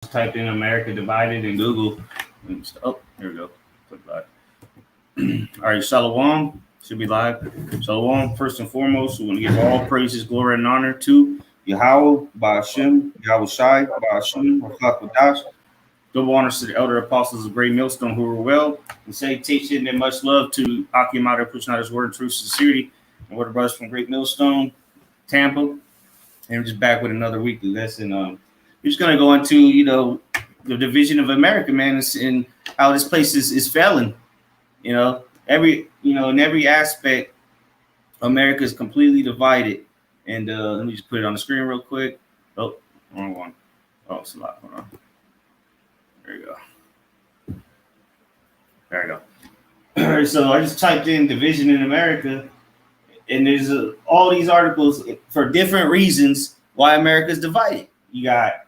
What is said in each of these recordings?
Typed in America Divided in Google. Oh, here we go. Click live. All right, Shalom should be live. Shalom, first and foremost, we want to give all praises, glory, and honor to Yahweh, Ba'ashem, Yahweh Shai, Ba'ashem, Rafak double honors to the elder apostles of Great Millstone who were well and salutation and much love to Akim out there pushing out his word and truth, sincerity, and what the brothers from Great Millstone, Tampa. And we're just back with another weekly lesson. We're just gonna go into the division of America, man, and how this place is failing. In every aspect, America is completely divided. And let me just put it on the screen real quick. Oh, wrong one. Oh, it's a lot. Hold on. There you go. There we go. All right, so I just typed in division in America, and there's all these articles for different reasons why America is divided. You got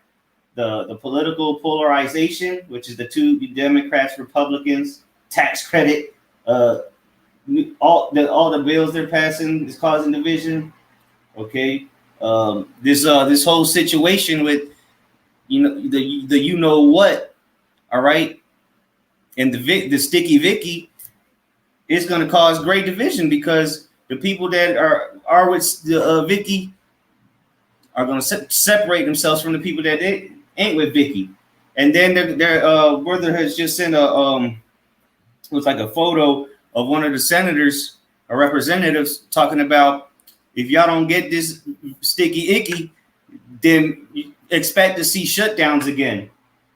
the political polarization, which is the two Democrats, Republicans, tax credit, all the bills they're passing is causing division. Okay, this whole situation with the what, all right, and the sticky Vicky is going to cause great division because the people that are with the Vicky are going to separate themselves from the people that ain't with Vicky. And then their brother has just sent it was like a photo of one of the senators or representatives talking about if y'all don't get this sticky icky, then you expect to see shutdowns again.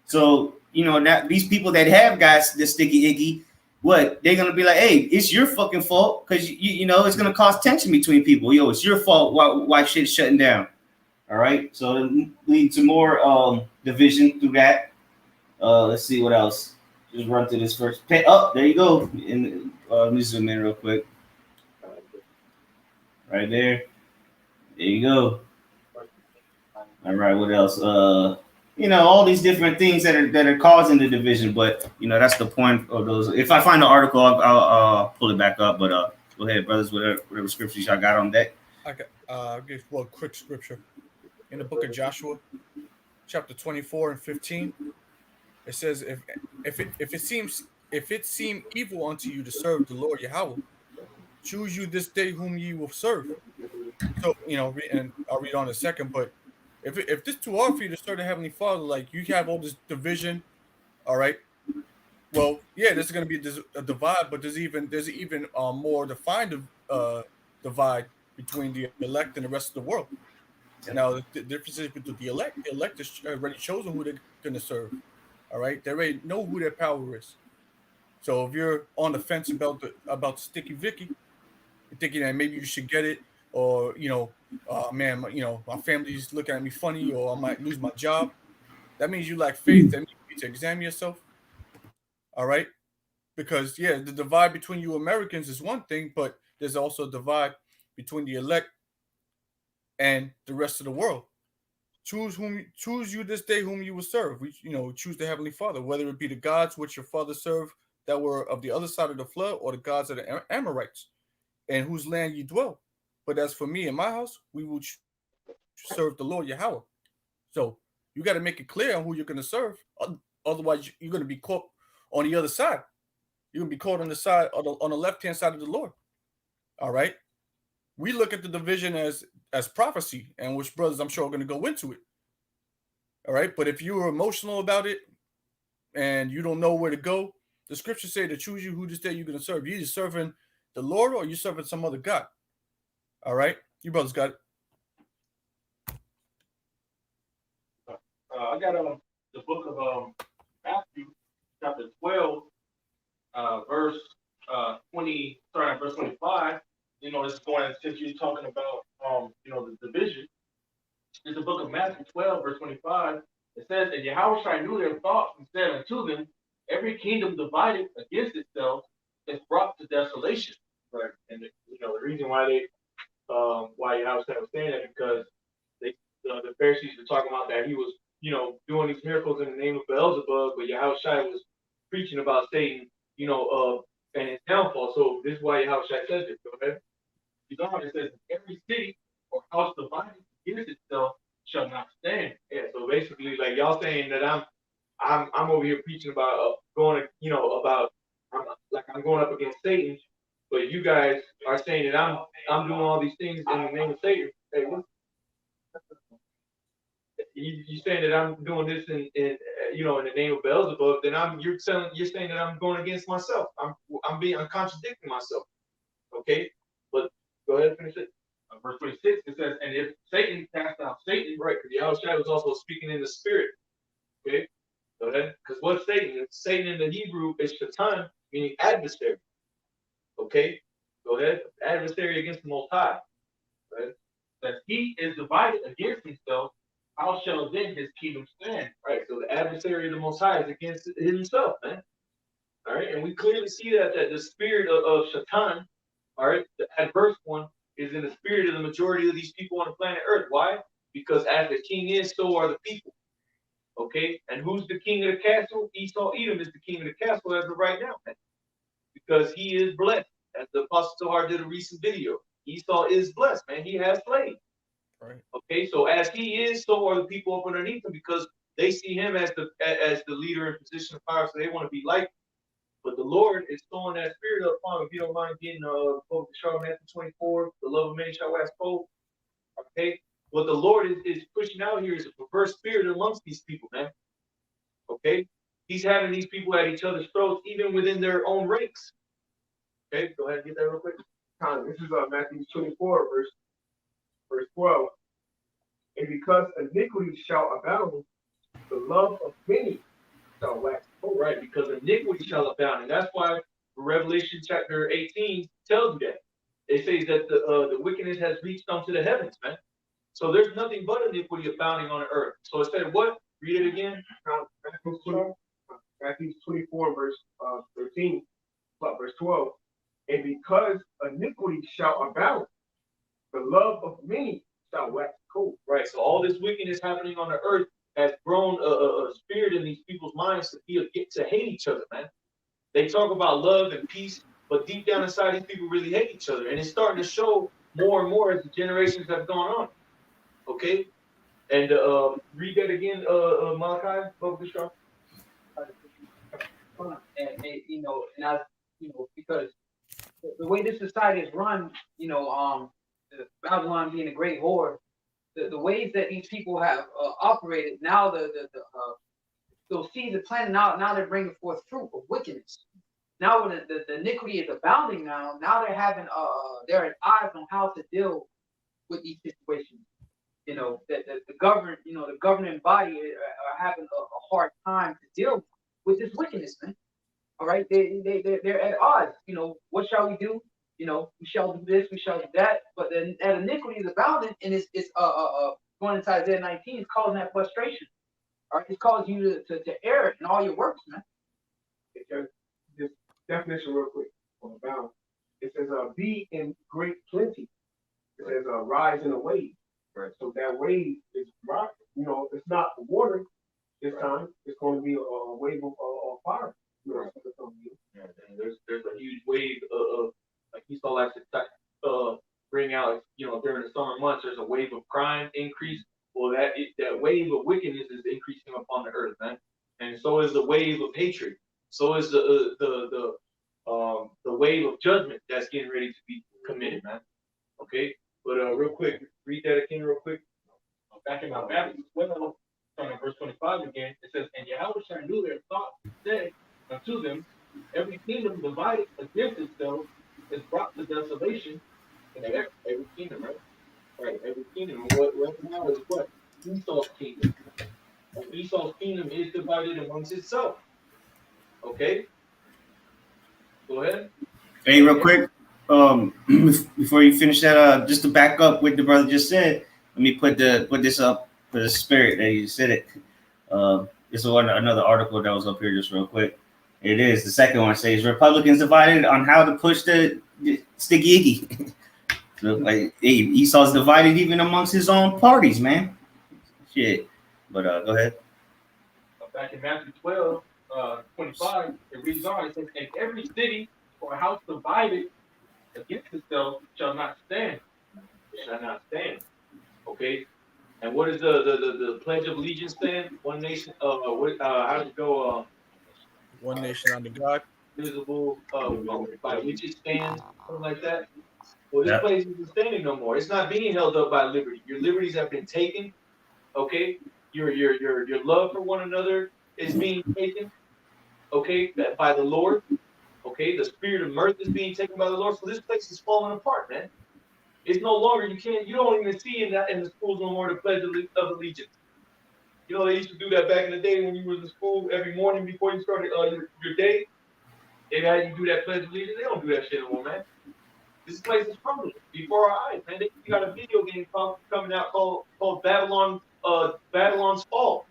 So that these people that have got the sticky icky, what they're gonna be like, hey, it's your fucking fault because it's gonna cause tension between people. It's your fault why shit's shutting down. All right, so it lead to more division through that. Let's see what else. Just run through this first. Oh, there you go. Let me zoom in real quick. Right there. There you go. All right, what else? All these different things that are causing the division, but that's the point of those. If I find the article, I'll pull it back up. But go ahead, brothers, whatever scriptures y'all got on deck. I'll give one quick scripture in the book of Joshua, chapter 24 and 15. It says, if it seem evil unto you to serve the Lord Yahweh, choose you this day whom ye will serve. So and I'll read on in a second, but if this too hard for you to serve the Heavenly Father, like you have all this division, all right. Well, yeah, there's going to be a divide, but there's even more defined divide between the elect and the rest of the world. Now the difference is between the elect. The elect is already chosen who they're going to serve. All right, they already know who their power is. So if you're on the fence about Sticky Vicky, you're thinking that maybe you should get it, or man, my family's looking at me funny, or I might lose my job. That means you lack faith. That means you need to examine yourself. All right, because the divide between you Americans is one thing, but there's also a divide between the elect and the rest of the world. Choose you this day whom you will serve. Choose the Heavenly Father, whether it be the gods which your father served that were of the other side of the flood, or the gods of the Amorites, in whose land you dwell. But as for me and my house, we will serve the Lord Yahweh. So you got to make it clear on who you're going to serve. Otherwise, you're going to be caught on the other side. You're going to be caught on the side on the left-hand side of the Lord. All right. We look at the division as prophecy, and which brothers I'm sure are going to go into it. All right. But if you are emotional about it and you don't know where to go, the scriptures say to choose you who this day you're going to serve. You're either serving the Lord or you're serving some other God. All right. You brothers got it. I got the book of Matthew, chapter 12, verse 20, starting at verse 25. It's going, since you're talking about the division. It's the book of Matthew 12, verse 25. It says, and Yahweh knew their thoughts and said unto them, every kingdom divided against itself is brought to desolation. Right. And the reason why why Yahweh was saying that, because the Pharisees were talking about that he was doing these miracles in the name of Beelzebub, but Yahweh was preaching about Satan, and his downfall. So this is why Yahweh says this. Go ahead. It says, every city or house divided against itself shall not stand. Yeah, so basically, like y'all saying that I'm over here preaching about going, about I'm going up against Satan, but you guys are saying that I'm doing all these things in the name of Satan. Hey, you saying that I'm doing this in in the name of Beelzebub? Then you're saying that I'm going against myself. I'm contradicting myself. Okay, but go ahead and finish it. Verse 26, it says, and if Satan cast out Satan, right? Because Yahushua was also speaking in the spirit. Okay, go ahead. Because what's Satan? Satan in the Hebrew is Shaitan, meaning adversary. Okay, go ahead. Adversary against the Most High. Right? That he is divided against himself. How shall then his kingdom stand? Right. So the adversary of the Most High is against himself, man. All right, and we clearly see that the spirit of Shaitan, all right, the adverse one, is in the spirit of the majority of these people on the planet Earth. Why? Because as the king is, so are the people. Okay, and who's the king of the castle? Esau Edom is the king of the castle as of right now, man. Because he is blessed. As the Apostle Tohar did a recent video, Esau is blessed, man. He has slaves. Right. Okay, so as he is, so are the people up underneath him because they see him as the leader and position of power, so they want to be like. But the Lord is throwing that spirit upon him. If you don't mind getting book of Matthew 24, the love of many shall wax cold. Okay, what the Lord is pushing out here is a perverse spirit amongst these people, man. Okay, he's having these people at each other's throats, even within their own ranks. Okay, go ahead and get that real quick. This is Matthew 24, verse 12. And because iniquity shall abound, the love of many shall wax cold. Right, because iniquity shall abound. And that's why Revelation chapter 18 tells you that. It says that the wickedness has reached unto the heavens, man. So there's nothing but iniquity abounding on the earth. So it said what? Read it again. Matthew 24, verse 13, verse 12. And because iniquity shall abound, the love of many shall wax cold. Right. So all this wickedness happening on the earth has grown a spirit in these people's minds to hate each other, man. They talk about love and peace, but deep down inside, these people really hate each other, and it's starting to show more and more as the generations have gone on. Okay, and read that again, Malachi, because the way this society is run, Babylon being a great whore, the ways that these people have operated, now they'll see the plan. Now they're bringing forth fruit of wickedness. Now when the iniquity is abounding, now they're having their eyes on how to deal with these situations. That the governing body are having a hard time to deal with this wickedness, man. All right, they're at odds. What shall we do? We shall do this, we shall do that. But then that iniquity is abounding, and it's going into Isaiah 19, it's causing that frustration. All right, it's causing you to err in all your works, man. This definition real quick on abound. It says be in great plenty. It says rise in a wave. Right. So that wave is rock. It's not water this time. It's going to be a wave of fire. Right. Yeah, and there's a huge wave of like Esau likes to bring out. During the summer months, there's a wave of crime increase. Well, that wave of wickedness is increasing upon the earth, man. And so is the wave of hatred. So is the wave of judgment that's getting ready to be committed, man. Okay, but real quick, read that again, real quick. Back in my Matthew 12, starting verse 25 again, it says, "And Yahushua knew their thoughts, said unto them, every kingdom divided against itself is brought to desolation." And every kingdom, right? Right, every kingdom. What now is what? Esau's kingdom. And Esau's kingdom is divided amongst itself. Okay? Go ahead. Hey, real quick, before you finish that, just to back up what the brother just said, let me put this up for the spirit that you said it. This is another article that was up here just real quick. It is the second one. Says Republicans divided on how to push the sticky icky. So like, hey, Esau's divided even amongst his own parties, man. Shit. But go ahead. Back in Matthew 12, 25, it reads on. It says, "And every city or house divided against itself shall not stand." It shall not stand. Okay? And what is the Pledge of Allegiance stand? One nation. How does it go? One nation under God. Visible. By which it stands, something like that. Well, this Yeah. place isn't standing no more. It's not being held up by liberty. Your liberties have been taken. Okay. Your love for one another is being taken. Okay, by the Lord. Okay, the spirit of mirth is being taken by the Lord. So this place is falling apart, man. It's no longer, you don't even see in the schools no more the Pledge of Allegiance. You know, they used to do that back in the day when you were in school every morning before you started your day. They had you do that Pledge of Allegiance. They don't do that shit no more, man. This place is crumbling before our eyes, man. They got a video game coming out called Babylon's Fall.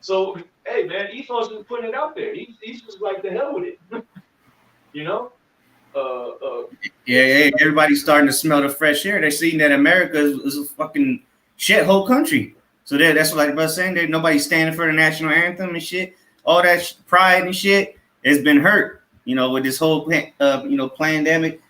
So, hey, man, Esau's just putting it out there. He's just like, the hell with it. You know? Yeah, everybody's starting to smell the fresh air. They're seeing that America is a fucking shithole country. So that's what like I was saying. There nobody's standing for the national anthem and shit. All that pride and shit has been hurt. You know, with this whole pandemic.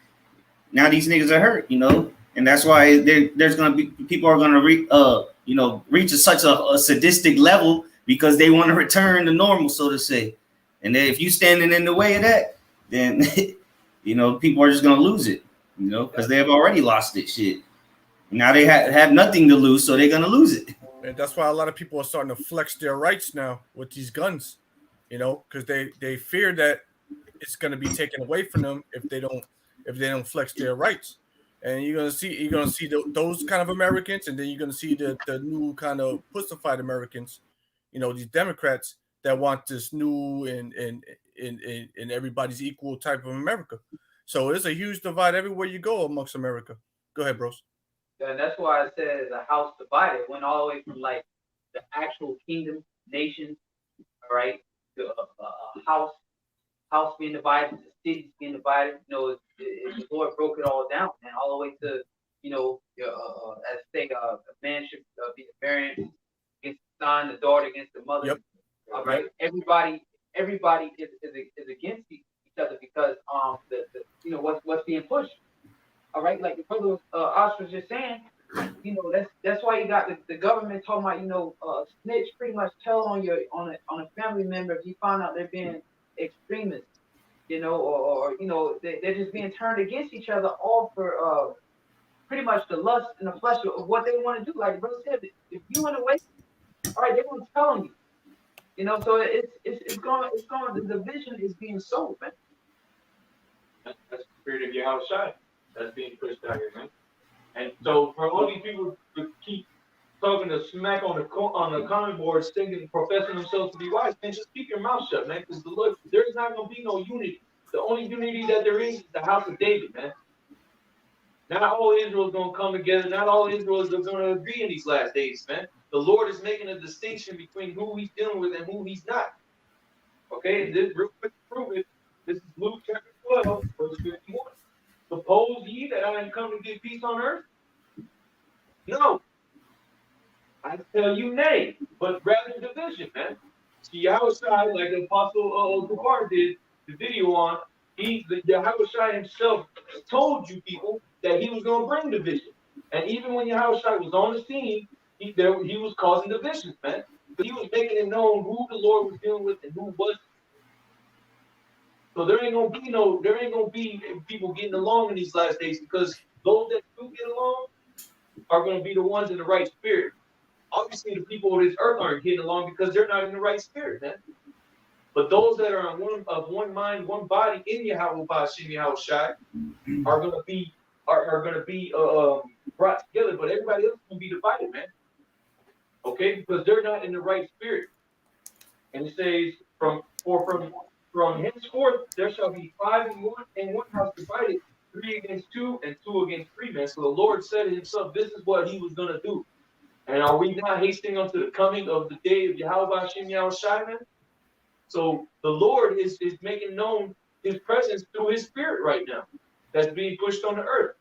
Now these niggas are hurt. You know, and that's why there's gonna be people are gonna reach such a sadistic level because they want to return to normal, so to say. And then if you standing in the way of that, then people are just gonna lose it, because they have already lost it. Shit. Now they have nothing to lose, so they're gonna lose it. And that's why a lot of people are starting to flex their rights now with these guns, because they fear that it's going to be taken away from them if they don't flex their rights. And you're gonna see those kind of Americans, and then you're gonna see the new kind of pussified Americans, these Democrats that want this new and everybody's equal type of America. So there's a huge divide everywhere you go amongst America. Go ahead, bros. And that's why I said the house divided went all the way from like the actual kingdom, nation, all right, to a house being divided, to cities being divided. The Lord broke it all down, and all the way to as say a man should be a parent against the son, the daughter against the mother. Yep. All right, everybody is against each other because what's being pushed. All right, like the brother Osh was just saying, that's why you got the government talking about snitch, pretty much tell on a family member if you find out they're being extremists, or they're just being turned against each other, all for pretty much the lust and the flesh of what they want to do. Like the brother said, if you in the way, all right, they're gonna tell on you. So it's going. The division is being sold, man. That's the spirit of Yahushua that's being pushed out here, man. And so for all these people to keep talking to smack on the comment boards, thinking, professing themselves to be wise, man, just keep your mouth shut, man. Because there's not gonna be no unity. The only unity that there is the house of David, man. Not all Israel is gonna come together. Not all Israel is gonna agree in these last days, man. The Lord is making a distinction between who He's dealing with and who He's not. Okay, this real quick to prove it. This is Luke chapter 12, verse 51. Suppose ye that I am come to give peace on earth? No. I tell you nay, but rather division, man. See, Yahushua, like the Apostle Gabar did the video on, Yahushua himself told you people that he was going to bring division. And even when Yahushua was on the scene, he was causing divisions, man. But he was making it known who the Lord was dealing with and who wasn't. So there ain't gonna be people getting along in these last days, because those that do get along are gonna be the ones in the right spirit. Obviously, the people of this earth aren't getting along because they're not in the right spirit, man. But those that are of one mind, one body in Yahweh Ba'ashem Yahushai are gonna be brought together. But everybody else is gonna be divided, man. Okay, because they're not in the right spirit. And it says from henceforth there shall be 5 in one house divided, 3 against 2 and 2 against 3, man. So the Lord said himself, this is what he was gonna do. And are we not hastening unto the coming of the day of Yahweh Hashem Yahushai, man? So the Lord is making known his presence through his spirit right now. That's being pushed on the earth,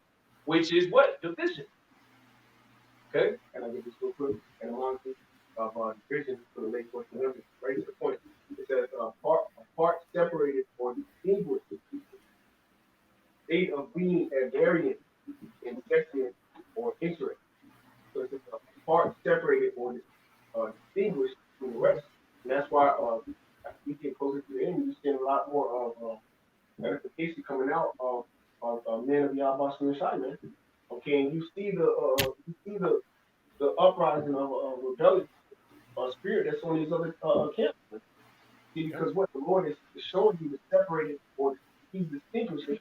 which is what? Division. Okay? And I get this real quick, and along with division for the late portion of it, right to the point. It says a part separated or distinguished state of being at variance in section or interest. So it's a why as we get closer to the end, you're seeing a lot more of edification coming out of men of Yahweh Shai, man. Okay, and you see the uprising of a rebellious spirit that's on these other camps. Man. See, because what the Lord is showing you to separate it, or he's distinguishing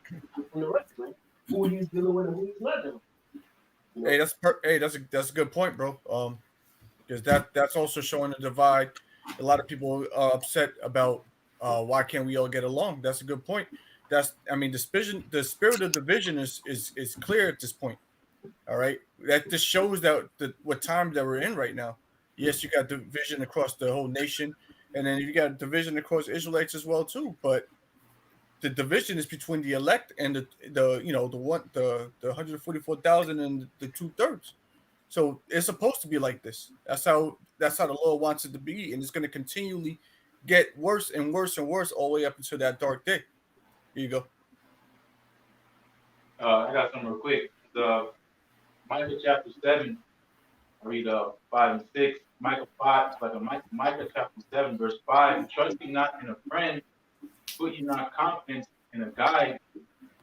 from the rest, man. Who he's dealing with and who he's not dealing with. You know? Hey, that's a good point, bro. Because that's also showing a divide. A lot of people are upset about why can't we all get along. That's a good point. The spirit of division is clear at this point. All right, that just shows that what time that we're in right now. Yes, you got division across the whole nation, and then you got division across Israelites as well too. But the division is between the elect and the 144,000 and the 2/3. So it's supposed to be like this. That's how the Lord wants it to be, and it's going to continually get worse and worse and worse all the way up until that dark day. Here you go. I got some real quick. The Micah chapter 7, I read 5 and 6. Micah 5, Micah chapter 7, verse 5. Trust ye not in a friend, put ye not confidence in a guide.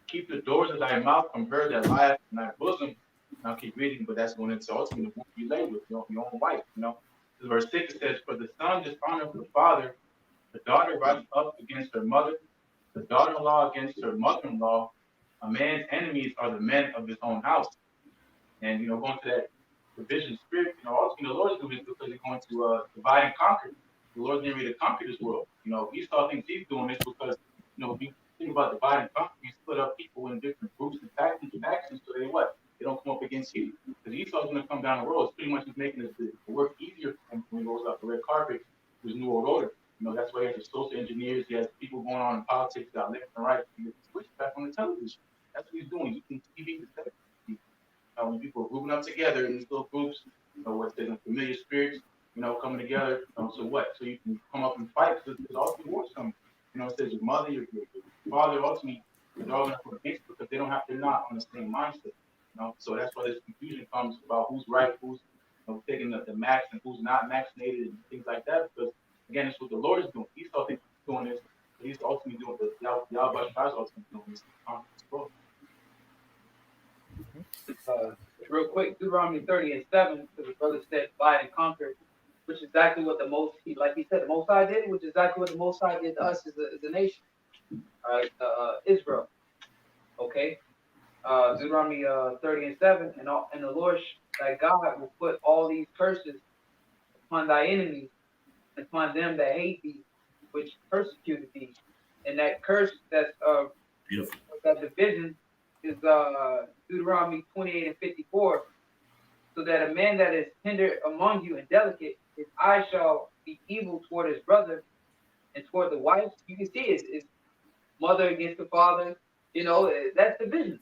Keep the doors of thy mouth from her that lieth in thy bosom. I'll keep reading, but that's going into ultimately the one you lay with, your own wife, you know. Verse 6 says, for the son dishonoreth the father, the daughter rises up against her mother, the daughter-in-law against her mother-in-law. A man's enemies are the men of his own house. And, you know, going to that division spirit, you know, ultimately the Lord is doing this because he's going to divide and conquer. The Lord's getting ready to conquer this world. You know, Esau thinks he's doing this because, you know, if you think about divide and conquer, you split up people in different groups and factions, so they what? They don't come up against you. Because Esau's going to come down the road. It's pretty much just making the work easier for him when he goes off the red carpet with his new world order. You know, that's why he has the social engineers, he has people going on in politics that left and right. He switch back on the television. That's what he's doing. Using TV to separate people. When people are grouping up together in these little groups, you know, what they're familiar spirits, you know, coming together. So what? So you can come up and fight because there's ultimately wars coming. You know, it says your mother, your father, ultimately, they're all going to come against because they're not on the same mindset. You know, so that's why this confusion comes about who's right, who's taking the max and who's not vaccinated and things like that. Because again, it's what the Lord is doing. He's thinks he's doing this, but he's ultimately doing the Yahweh is ultimately doing this as well. Real quick, Deuteronomy 30 and 7, because the brother said divide and conquer, which is exactly what the Most High did, which is exactly what the Most High did to us as a nation. All right, Israel. Okay. Deuteronomy 30 and 7, and the Lord thy God will put all these curses upon thy enemies, and upon them that hate thee, which persecuted thee. And that curse that's beautiful. That division is Deuteronomy 28 and 54. So that a man that is tender among you and delicate, his eye shall be evil toward his brother, and toward the wife. You can see it's mother against the father. You know, that's division.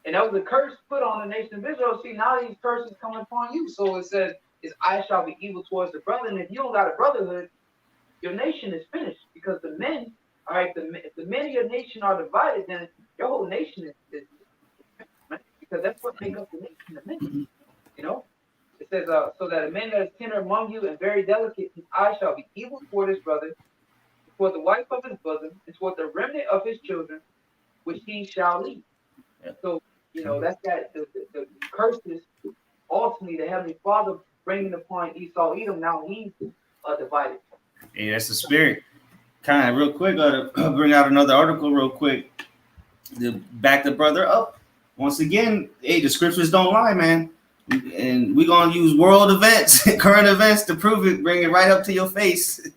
And that was a curse put on the nation of Israel. See, now these curses coming upon you. So it says, his eye shall be evil towards the brother. And if you don't got a brotherhood, your nation is finished. Because the men, all right, if the men of your nation are divided, then your whole nation is because that's what makes up the nation of men. You know? It says, so that a man that is tender among you and very delicate, his eye shall be evil toward his brother, toward the wife of his bosom, and toward the remnant of his children, which he shall lead. Yeah. So, you know, that's that the curses ultimately the Heavenly Father bringing upon Esau Edom. Now he's divided. Yeah, that's the spirit. Kind of real quick, gotta bring out another article real quick to back the brother up. Once again, hey, the scriptures don't lie, man. And we're gonna use world events, current events to prove it, bring it right up to your face.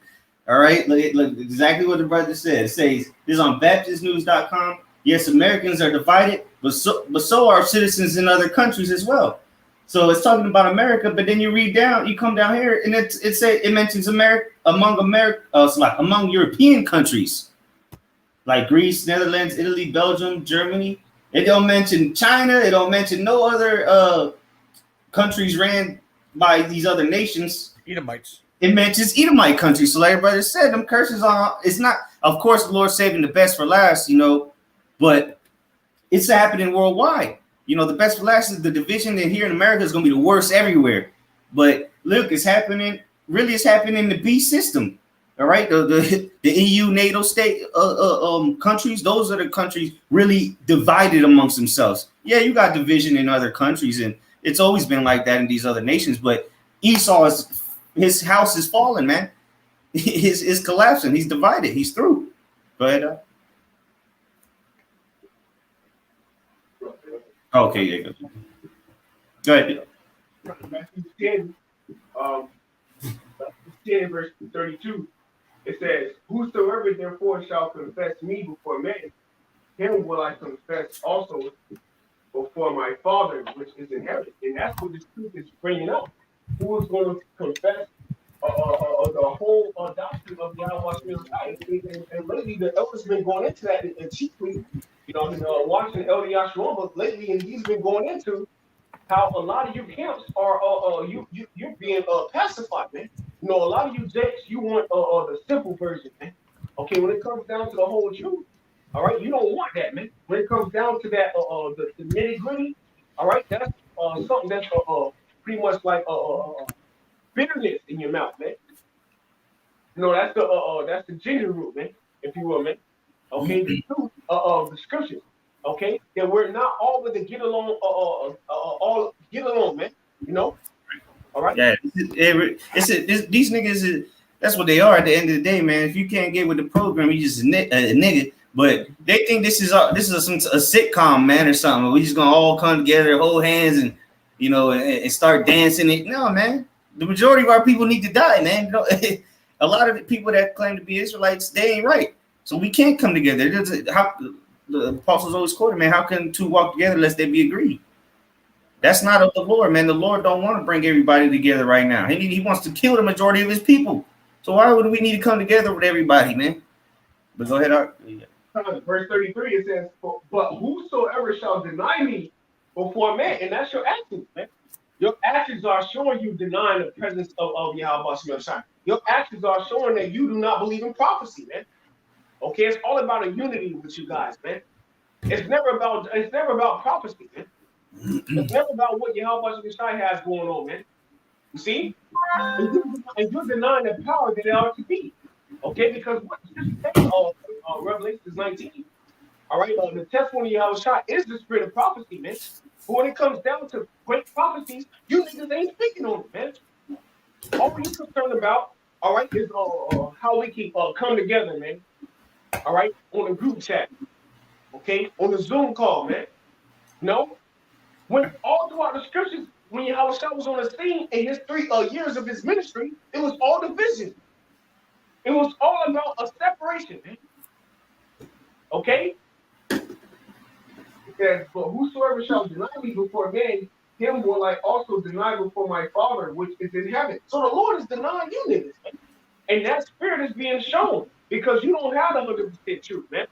All right, look exactly what the brother said. It says this is on BaptistNews.com. Yes, Americans are divided, but so are citizens in other countries as well. So it's talking about America, but then you read down, you come down here, and it mentions among European countries like Greece, Netherlands, Italy, Belgium, Germany. It don't mention China. It don't mention no other countries ran by these other nations. Edomites. It mentions Edomite countries. So like everybody said, them curses on. It's not. Of course, the Lord's saving the best for last, you know, but it's happening worldwide. You know, the best for last is the division, and here in America is going to be the worst everywhere. But look, it's happening. Really, it's happening in the beast system. All right, the EU, NATO state countries, those are the countries really divided amongst themselves. Yeah, you got division in other countries, and it's always been like that in these other nations. But Esau his house is falling, man. Is collapsing. He's divided. He's through. Go ahead. Okay, yeah. Go ahead. Matthew 10, Matthew 10, verse 32. It says, "Whosoever therefore shall confess me before men, him will I confess also before my Father which is in heaven." And that's what this truth is bringing up. Who is going to confess the whole doctrine of Yahweh and lately the elders been going into that, and chiefly, watching Elder Yahshua, but lately, and he's been going into how a lot of you camps are you're being pacified, man. A lot of you jakes, you want the simple version, man. Okay, when it comes down to the whole truth, all right, you don't want that, man. When it comes down to that the nitty gritty, all right, that's something that's pretty much like bitterness in your mouth, man. That's the ginger root, man, if you will, man. Okay, the truth of the scriptures. Okay, that we're not all with the get along, all get along, man. All right. Yeah, these niggas. That's what they are at the end of the day, man. If you can't get with the program, you just a nigga. But they think this is a sitcom, man, or something. We just gonna all come together, hold hands, and and start dancing. It no, man. The majority of our people need to die, man. A lot of the people that claim to be Israelites, they ain't right. So we can't come together. How the apostles always quoted, man. How can two walk together unless they be agreed? That's not of the Lord, man. The Lord don't want to bring everybody together right now. He wants to kill the majority of his people. So why would we need to come together with everybody, man? But go ahead, Art. Verse 33, it says, "But whosoever shall deny me before men," and that's your actions, man. Your actions are showing you denying the presence of Yahweh Shai. Your actions are showing that you do not believe in prophecy, man. Okay, it's all about a unity with you guys, man. It's never about prophecy, man. It's never about what Yahweh Shai has going on, man. You see? And you're denying the power that it ought to be. Okay, because what you say, Revelation 19, all right, the testimony of Yahweh is the spirit of prophecy, man. But when it comes down to great prophecies, you niggas ain't speaking on it, man. All you're concerned about, all right, is how we can come together, man. All right, on a group chat, okay, on a Zoom call, man. When all throughout the scriptures, when Yahweh was on the scene in his 3 years of his ministry, it was all division. It was all about a separation, man. Okay? It says, "But whosoever shall deny me before men, him will I also deny before my Father which is in heaven." So the Lord is denying you niggas, man. And that spirit is being shown because you don't have 100% truth, man.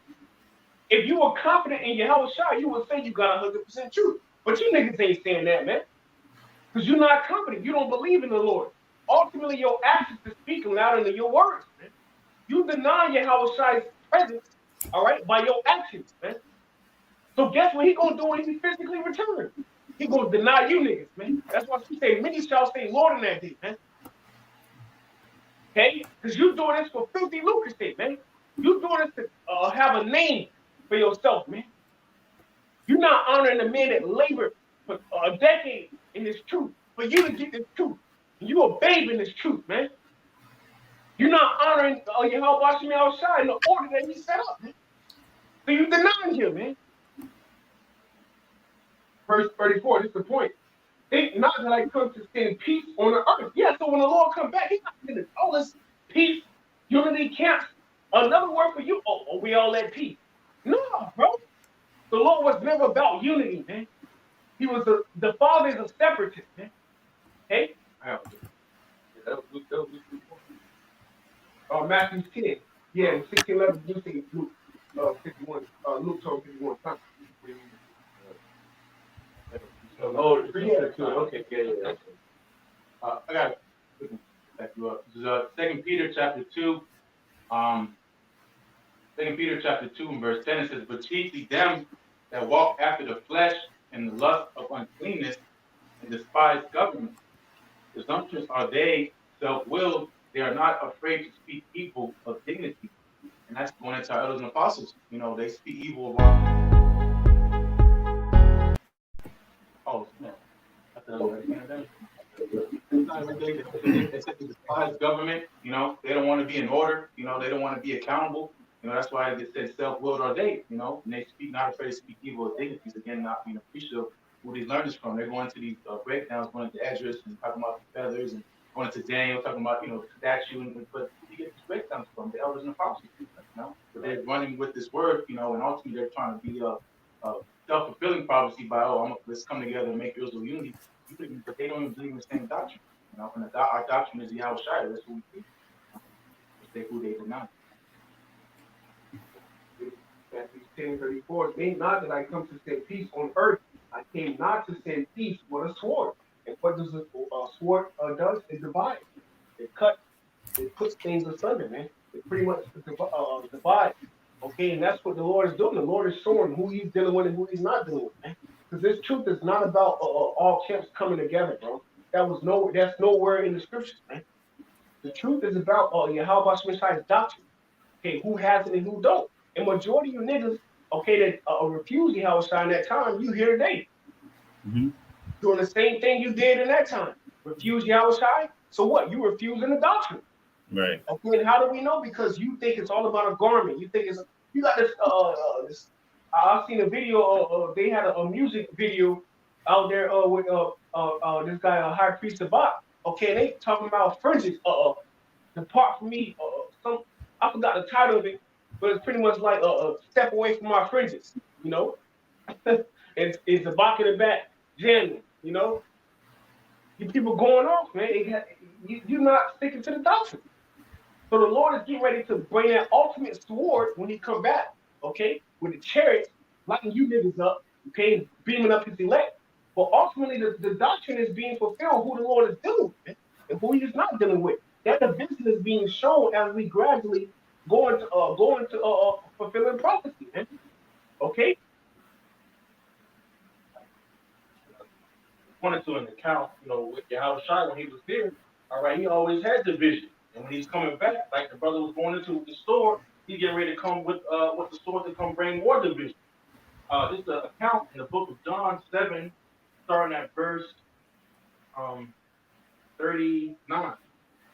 If you were confident in Yahweh Shai, you would say you got 100% truth. But you niggas ain't saying that, man. Because you're not confident. You don't believe in the Lord. Ultimately, your actions are speaking louder than your words, man. You deny Yahweh Shai's presence, all right, by your actions, man. So guess what he gonna do when he physically returns? He gonna deny you niggas, man. That's why she say, "Many shall say Lord in that day," man. Okay? Because you doing this for filthy lucre's sake, man. You doing this to have a name for yourself, man. You're not honoring the men that labored for a decade in this truth for you to get this truth. You a babe in this truth, man. You're not honoring Yahweh Shai in the order that he set up, man. So you denying him, man. Verse 34, this is the point. "Think not that I come to send peace on the earth." Yeah, so when the Lord comes back, he's not going to all this peace, unity, camps. Another word for you, we all at peace. No, bro. The Lord was never about unity, man. He was the Father is a separatist, man. Hey? Matthew 10. Yeah, in 16:11, you see Luke 51, Luke 51 times. Okay, yeah. I got to back you up. This is 2 Peter chapter 2. 2 Peter chapter 2 and verse 10, it says, "But chiefly them that walk after the flesh and the lust of uncleanness and despise government. Presumptuous are they, self-willed, They are not afraid to speak evil of dignity. And that's going into our elders and apostles. They speak evil of our. Oh, snap. I thought it was they despise government. They don't want to be in order. They don't want to be accountable. That's why it says self-willed or they. And they speak not afraid to speak evil of dignities. Again, not being appreciative of who they learned this from. They're going to these breakdowns, going to Esdras and talking about the feathers, and going to Daniel talking about the statue. But who do you get these breakdowns from? The elders and apostles. But they're running with this word. And ultimately they're trying to be a self-fulfilling prophecy by let's come together and make Israel unity. But they don't even believe in the same doctrine. And our doctrine is Yahweh Shai. That's what we think. They who they deny. Matthew 10:34. Think not that I come to send peace on earth. I came not to send peace, but a sword. And what does a sword does? It divides. It cuts. It puts things asunder, man. It pretty much divides. Okay, and that's what the Lord is doing. The Lord is showing who He's dealing with and who He's not dealing with, man. Because this truth is not about all camps coming together, bro. That's nowhere in the scriptures, man. The truth is about Yahweh Shemaiah's doctrine. Okay, who has it and who don't. And majority of you niggas, okay, that refuse Yahweh in that time, you here today. Mm-hmm. Doing the same thing you did in that time. Refuse Yahweh. So what? You refusing the doctrine. Right. Okay, and how do we know? Because you think it's all about a garment. You think you got this. I've seen a video. They had a music video out there with this guy, High Priest Sabat. Okay, they talking about fringes. Depart from me. I forgot the title of it, but it's pretty much like step away from my fringes. It's the back of the back jamming. You people going off, man. You're not sticking to the doctrine. So the Lord is getting ready to bring that ultimate sword when He come back, okay, with the chariots, lighting you niggas up, okay, beaming up His elect. But ultimately, the doctrine is being fulfilled, who the Lord is dealing with, and who He is not dealing with. That division is being shown as we gradually go into fulfilling prophecy, man. Okay. Wanted to an account, with Yahweh Shai when he was there. All right, he always had division. And when he's coming back, like the brother was going into the store, he's getting ready to come with the sword to come bring more division. This is an account in the book of John 7, starting at verse 39.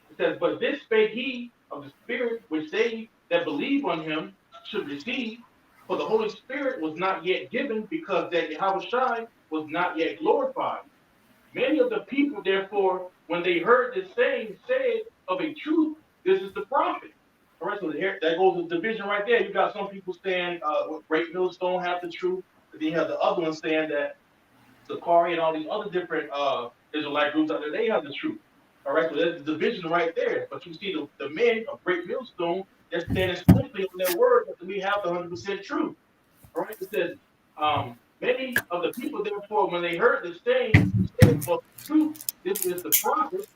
It says, "But this spake he of the Spirit which they that believe on him should receive, for the Holy Spirit was not yet given, because that Yahweh Shai was not yet glorified. Many of the people, therefore, when they heard this saying, said, of a truth, this is the prophet." All right, so here, that goes the division right there. You got some people saying Great Millstone have the truth, but then you have the other one saying that Sakari and all these other different Israelite groups out there, they have the truth. All right, so there's the division right there. But you see the men of Great Millstone, they're standing strictly on their word that we have the 100% truth. All right, it says, many of the people, therefore, when they heard this saying, said, "Well, truth, this is the prophet."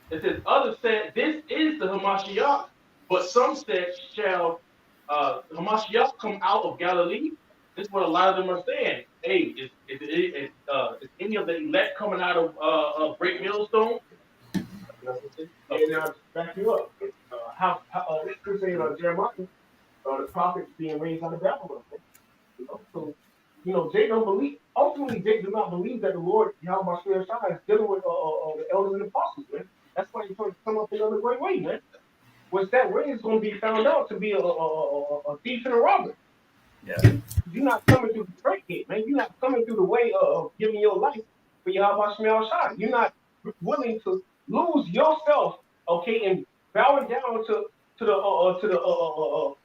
It says, others said, "This is the Hamashiach." But some said, "Shall Hamashiach come out of Galilee?" This is what a lot of them are saying. Hey, is any of the elect coming out of Great Millstone? And back you up. It's saying Jeremiah, the prophet being raised out of Babylon. So Jake don't believe. Ultimately, Jake does not believe that the Lord Yahweh is dealing with the elders and apostles, man. That's why he's trying to come up another great way, man. Which that way is going to be found out to be a thief and a robber. Yeah. You're not coming through the straight gate, man. You're not coming through the way of giving your life for Yahweh Shai. You're not willing to lose yourself, okay, and bowing down to the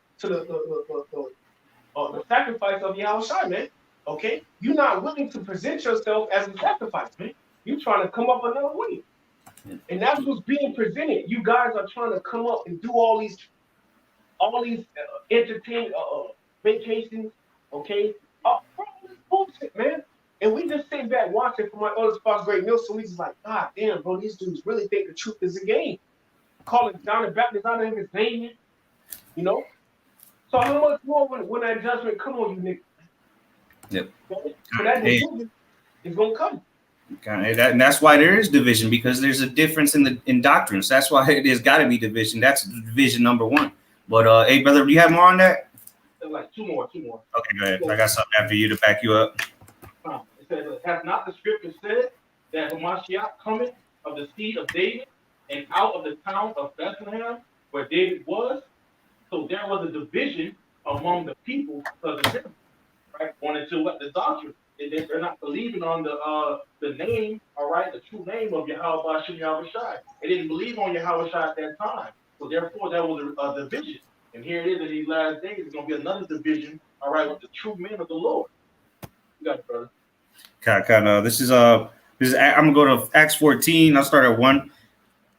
sacrifice of Yahweh Shai, man. Okay, you're not willing to present yourself as a sacrifice, man. You're trying to come up another way, and that's what's being presented. You guys are trying to come up and do all these entertainment vacations, okay? Bro, this bullshit, man. And we just sit back watching from my other spots, Great Mill, so we just like, God damn, bro, these dudes really think the truth is a game. Calling John the Baptist out of his name, So how much more when that judgment come on you, niggas? Yep. Okay? So that decision is gonna come. And that's why there is division, because there's a difference in doctrines. That's why it has got to be division. That's division number one. But hey, brother, do you have more on that? Like two more. Okay, go ahead. I got something after you to back you up. It says, has not the scripture said that Hamashiach cometh of the seed of David and out of the town of Bethlehem where David was? So there was a division among the people because of him, right? Going into what the doctrine. They're not believing on the name, all right, the true name of Yahweh Shem Yahweh Shai. They didn't believe on Yahweh Shai at that time. So therefore there was a division. And here it is in these last days, there's gonna be another division, all right, with the true men of the Lord. You got it, brother. Kind of. This is I'm gonna go to Acts 14. I'll start at 1.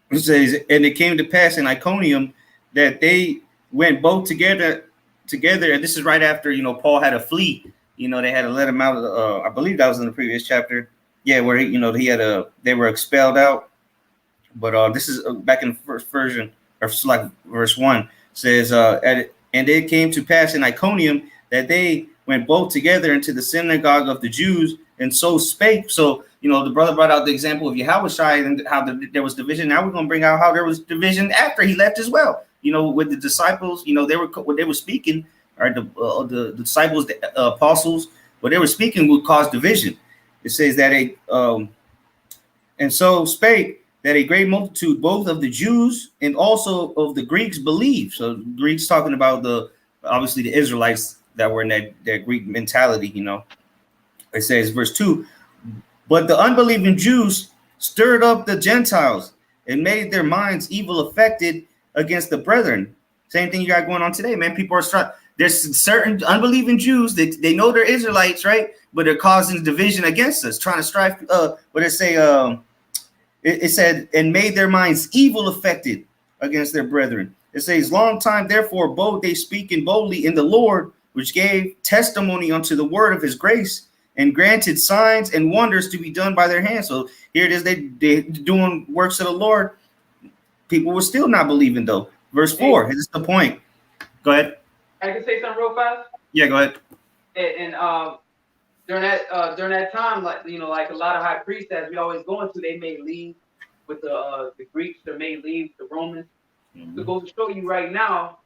It says, and it came to pass in Iconium that they went both together. And this is right after, Paul had to flee. They had to let him out. I believe that was in the previous chapter. Yeah, where they were expelled out. But this is back in the first version, or like verse 1 says, and it came to pass in Iconium that they went both together into the synagogue of the Jews, and so spake. So, the brother brought out the example of Yahushua and how there was division. Now we're going to bring out how there was division after he left as well. With the disciples, what they were speaking, right? The disciples, the apostles, what they were speaking would cause division. It says that and so spake that a great multitude, both of the Jews and also of the Greeks, believed. So Greeks talking about obviously the Israelites that were in that Greek mentality. It says verse 2, but the unbelieving Jews stirred up the Gentiles and made their minds evil affected against the brethren. Same thing you got going on today, man. People are there's certain unbelieving Jews that they know they're Israelites, right? But they're causing division against us, trying to strive. What it say? It said, and made their minds evil affected against their brethren. It says, long time, therefore, both they speaking boldly in the Lord, which gave testimony unto the word of his grace, and granted signs and wonders to be done by their hands. So here it is, they doing works of the Lord. People were still not believing, though. Verse 4, this is the point. Go ahead. I can say something real fast. Yeah, go ahead. And during that time, like like a lot of high priests, as we always go into, they may leave with the Greeks, they may leave the Romans. To go to show you right now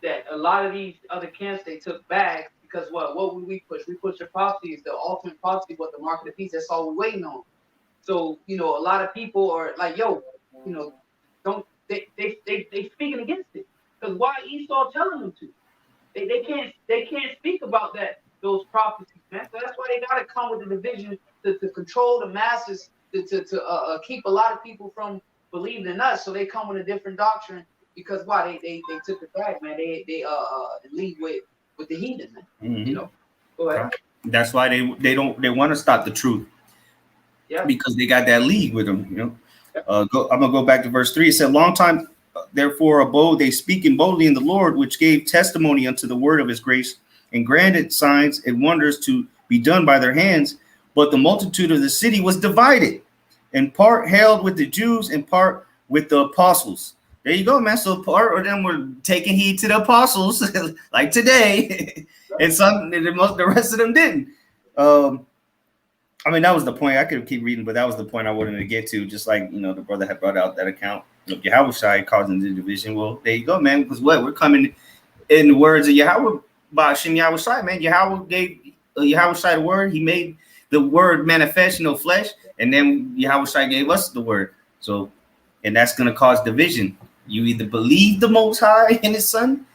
that a lot of these other camps, they took back because what would we push? We push the prophecies, the ultimate prophecy, what the mark of the beast. That's all we're waiting on. So a lot of people are like, don't they speaking against it, because why Esau telling them to? They can't speak about those prophecies, man. So that's why they gotta come with the division to control the masses, to keep a lot of people from believing in us. So they come with a different doctrine, because why they took it back, man. They lead with the heathen, man. Go ahead. That's why they want to stop the truth. Yeah, because they got that league with them. I'm gonna go back to verse 3. It said, long time therefore abode they speaking boldly in the Lord, which gave testimony unto the word of his grace, and granted signs and wonders to be done by their hands. But the multitude of the city was divided, and part held with the Jews and part with the apostles. There you go, man. So part of them were taking heed to the apostles, like today, and the rest of them didn't. That was the point. I could keep reading, but that was the point I wanted to get to. Just like the brother had brought out that account of Yahushua causing the division. Well, there you go, man. Because we're coming in the words of Yahweh by Shem Yahushua, man. Yahweh gave Yahushua the word. He made the word manifest, flesh, and then Yahushua gave us the word. So, and that's going to cause division. You either believe the Most High and His Son,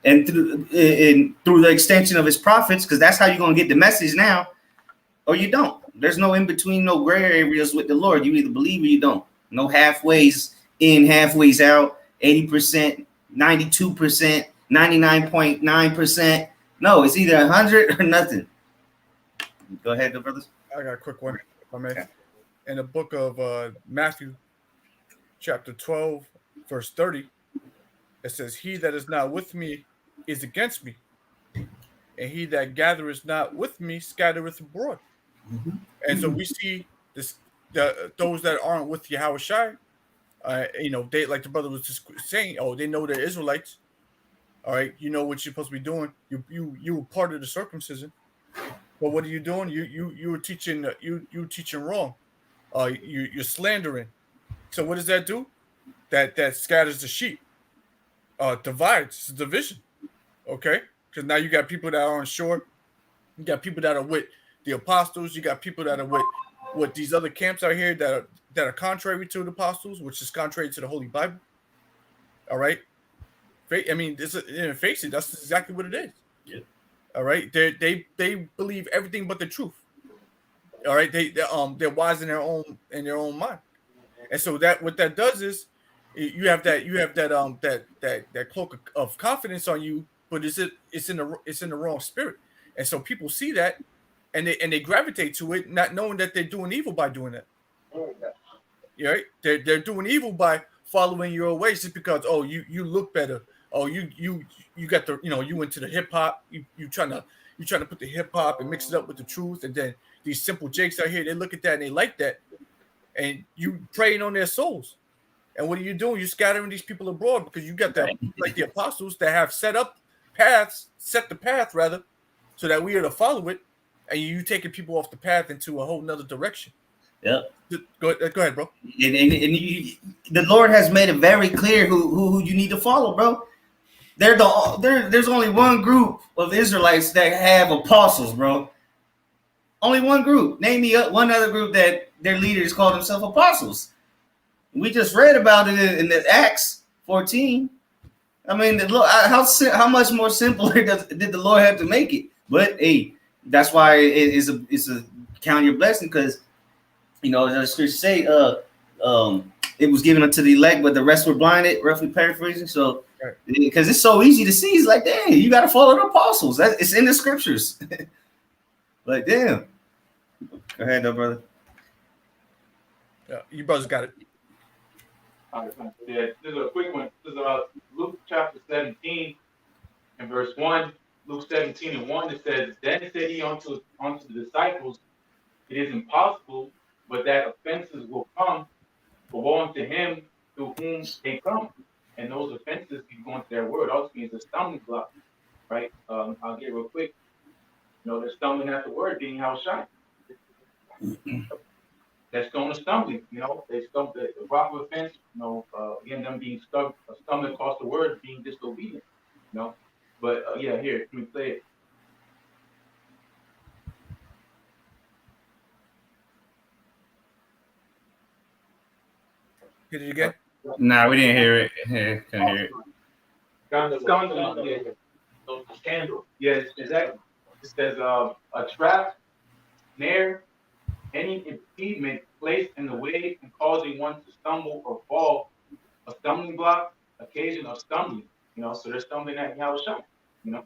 and through the extension of His prophets, because that's how you're going to get the message now, or you don't. There's no in between, no gray areas with the Lord. You either believe or you don't. No halfways in, halfways out, 80%, 92%, 99.9%. No, it's either 100 or nothing. Go ahead, brothers. I got a quick one, if I may. Okay. In the book of Matthew, chapter 12, verse 30, it says, he that is not with me is against me, and he that gathereth not with me scattereth abroad. Mm-hmm. And so we see this, those that aren't with Yahushua, they, like the brother was just saying, they know they're Israelites. All right, you know what you're supposed to be doing. You were part of the circumcision, but what are you doing? You were teaching you teaching wrong. You're slandering. So what does that do? That scatters the sheep, divides, division. Okay, because now you got people that are unsure. You got people that are with the apostles. You got people that are with these other camps out here that are contrary to the apostles, which is contrary to the Holy Bible. All right, I mean, face it. That's exactly what it is. Yeah. All right, they believe everything but the truth. All right, they're wise in their own mind, and so that what that does is you have that cloak of confidence on you, but it's in the wrong spirit, and so people see that and they gravitate to it, not knowing that they're doing evil by doing that. Right? They're doing evil by following your ways just because you look better. Oh, you got the you into the hip hop. You trying to put the hip hop and mix it up with the truth, and then these simple jakes out here, they look at that and they like that, and you preying on their souls. And what are you doing? You're scattering these people abroad because you got that like the apostles that have set the path rather, so that we are to follow it, and you taking people off the path into a whole nother direction. Yep. Go ahead, bro. The Lord has made it very clear who you need to follow, bro. There's only one group of Israelites that have apostles, bro. Only one group. Name me one other group that their leaders call themselves apostles. We just read about it in the Acts 14. I mean, how much more simpler did the Lord have to make it? But hey, that's why it's a count your blessing, because the scriptures say it was given unto the elect, but the rest were blinded, roughly paraphrasing. So because it's so easy to see, it's like, damn, you got to follow the apostles. It's in the scriptures. Like, damn. Go ahead, though, brother. Yeah, you brothers got it. Yeah, this is a quick one. This is Luke chapter 17 and verse 1. Luke 17 and 1, it says, Then said he unto the disciples, It is impossible, but that offenses will come, but woe unto him through whom they come. And those offenses, if you go into their word, also means a stumbling block, right? I'll get real quick. They're stumbling at the word being held shy. That stone is stumbling, they stumbled the rock of offense, again, them being stumbling across the word, being disobedient, But yeah, here, let me play it. Hit it again. Nah, we didn't hear it. Couldn't hear it. Scandal. Yes, exactly. It says a trap, snare, any impediment placed in the way and causing one to stumble or fall, a stumbling block, occasion of stumbling, so they're stumbling at Yahushua, And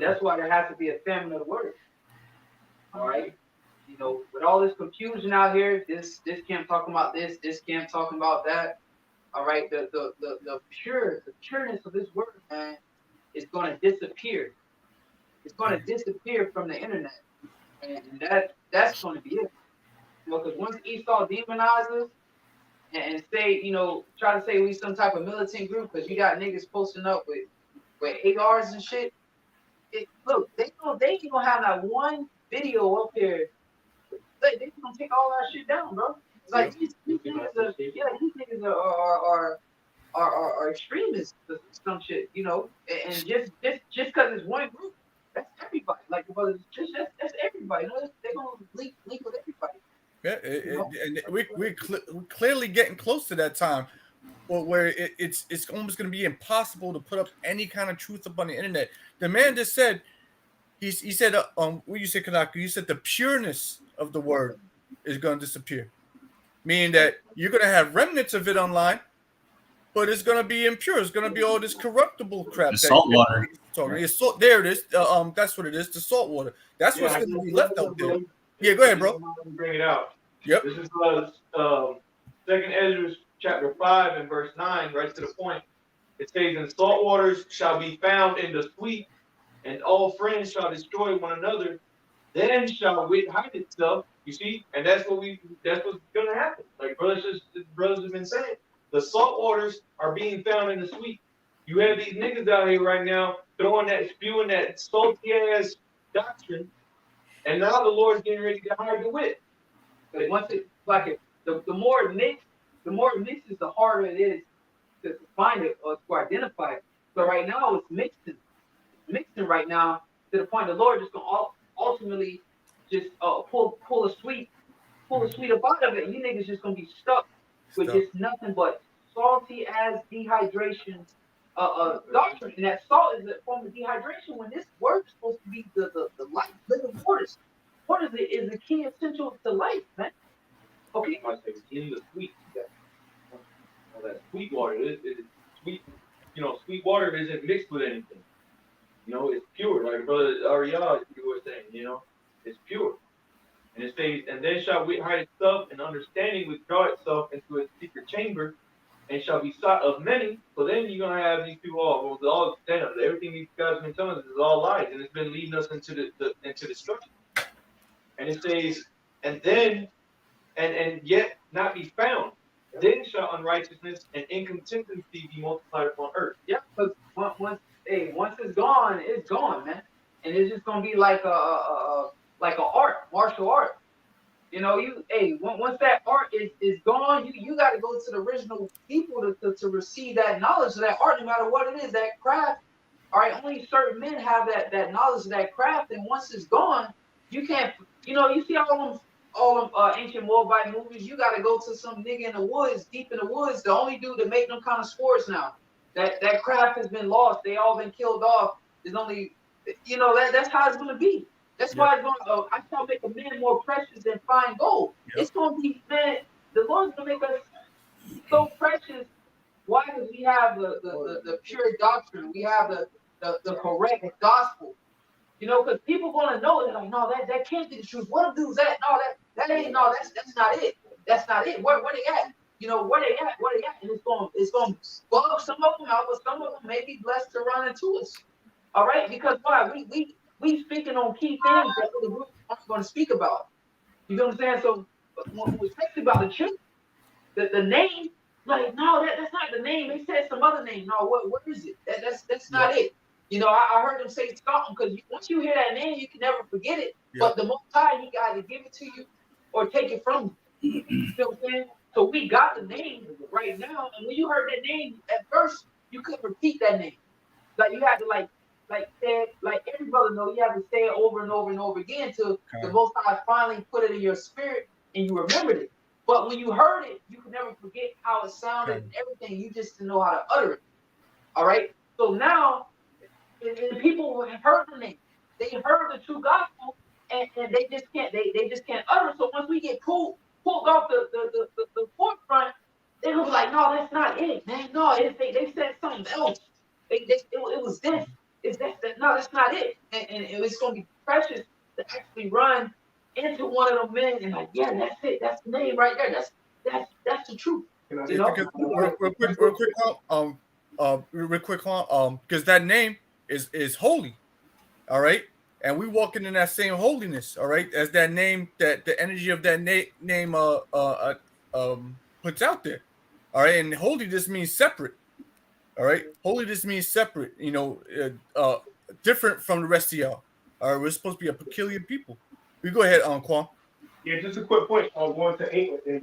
that's why there has to be a famine of the word. All right. With all this confusion out here, this camp talking about this camp talking about that. All right, the pureness of this word, man, is going to disappear. It's going to disappear from the internet, and that's going to be it. Because once Esau demonizes and say, try to say we some type of militant group, because you got niggas posting up with ARs and shit. Look, they ain't gonna have that one video up there. They gonna take all that shit down, bro. Like these niggas are extremists or some shit, and just because it's one group, that's everybody. Like the brothers, that's everybody. They're gonna link with everybody. Yeah, and we're clearly getting close to that time, where it's almost going to be impossible to put up any kind of truth up on the internet. The man just said, he said, what you said, Kanaka? You said the pureness of the word is going to disappear, meaning that you're going to have remnants of it online, but it's going to be impure. It's going to be all this corruptible crap. The salt water. There it is. That's what it is. The salt water. That's what's going to be left out there. Yeah, go ahead, bro. Bring it out. Yep. This is 2nd Ezra chapter 5 and verse 9, right to the point. It says, And salt waters shall be found in the sweet, and all friends shall destroy one another. Then shall wit hide itself. You see, and that's what's gonna happen. Like brothers have been saying, the salt waters are being found in the sweet. You have these niggas out here right now spewing that salty ass doctrine, and now the Lord's getting ready to hide the wit. But once it like it, the more it mixes, the harder it is to find it or to identify it. So right now it's mixing right now to the point the Lord just gonna ultimately just pull a sweet up out of it. And you niggas just gonna be stuck with Stuff. just nothing but salty ass dehydration doctrine. And that salt is a form of dehydration when this word is supposed to be the life, living waters. What is it? Is the key essential to life, man? Okay. I say in the sweet. That sweet water is sweet. Sweet water isn't mixed with anything. It's pure. Like Brother Ariel, you were saying, it's pure. And it says, and then shall we hide itself and understanding withdraw itself into a secret chamber and shall be sought of many. So then you're gonna have these people all everything these guys have been telling us is all lies, and it's been leading us into into destruction. And it says, and then and yet not be found. Then shall unrighteousness and inconsistency be multiplied upon earth. Yeah, because once it's gone, man. And it's just gonna be like like a art, martial art. Once that art is gone, you got to go to the original people to receive that knowledge of that art, no matter what it is, that craft. All right, only certain men have that knowledge of that craft, and once it's gone, you can't. You see all them ancient Moabite movies. You got to go to some nigga in the woods, deep in the woods. The only dude that make them kind of sports now. That craft has been lost. They all been killed off. There's only, that's how it's gonna be. That's why it's going. I shall make a man more precious than fine gold. Yep. It's going to be, man. The Lord's going to make us so precious. Why? Because we have the pure doctrine. We have the correct gospel. Because people going to know that. Like, no, that can't be the truth. What do that? No, that ain't. No, that's not it. That's not it. Where they at? Where they at? Where they at? And it's going to bug some of them out, but some of them may be blessed to run into us. All right, because why? We speaking on key things that the group aren't going to speak about. You know what I'm saying? So when we speak about the truth, the name, like, no, that's not the name. They said some other name. No, what is it? That's not it. I heard them say something because once you hear that name, you can never forget it. Yep. But the Most High, He got to give it to you or take it from you. You know what I'm saying? So we got the name right now, and when you heard that name at first, you couldn't repeat that name. Like you had to like every brother know, you have to say it over and over and over again till the Most High finally put it in your spirit and you remembered it. But when you heard it, you could never forget how it sounded and everything. You just didn't know how to utter it. All right. So now, and people have heard the name. They heard the true gospel, and they just can't utter it. So once we get pulled off the forefront, they're gonna be like, no, that's not it, man. No, they said something else. It was this. Is that no, that's not it. And it's gonna be precious to actually run into one of them men and like, yeah, that's it. That's the name right there. That's the truth. Real quick, because that name is holy, all right, and we walking in that same holiness, all right, as that name, that the energy of that name puts out there, all right, and holy just means separate. All right, holy just means separate. Different from the rest of y'all. All right, we're supposed to be a peculiar people. We go ahead, Quan. Yeah, just a quick point. Going to Amos, and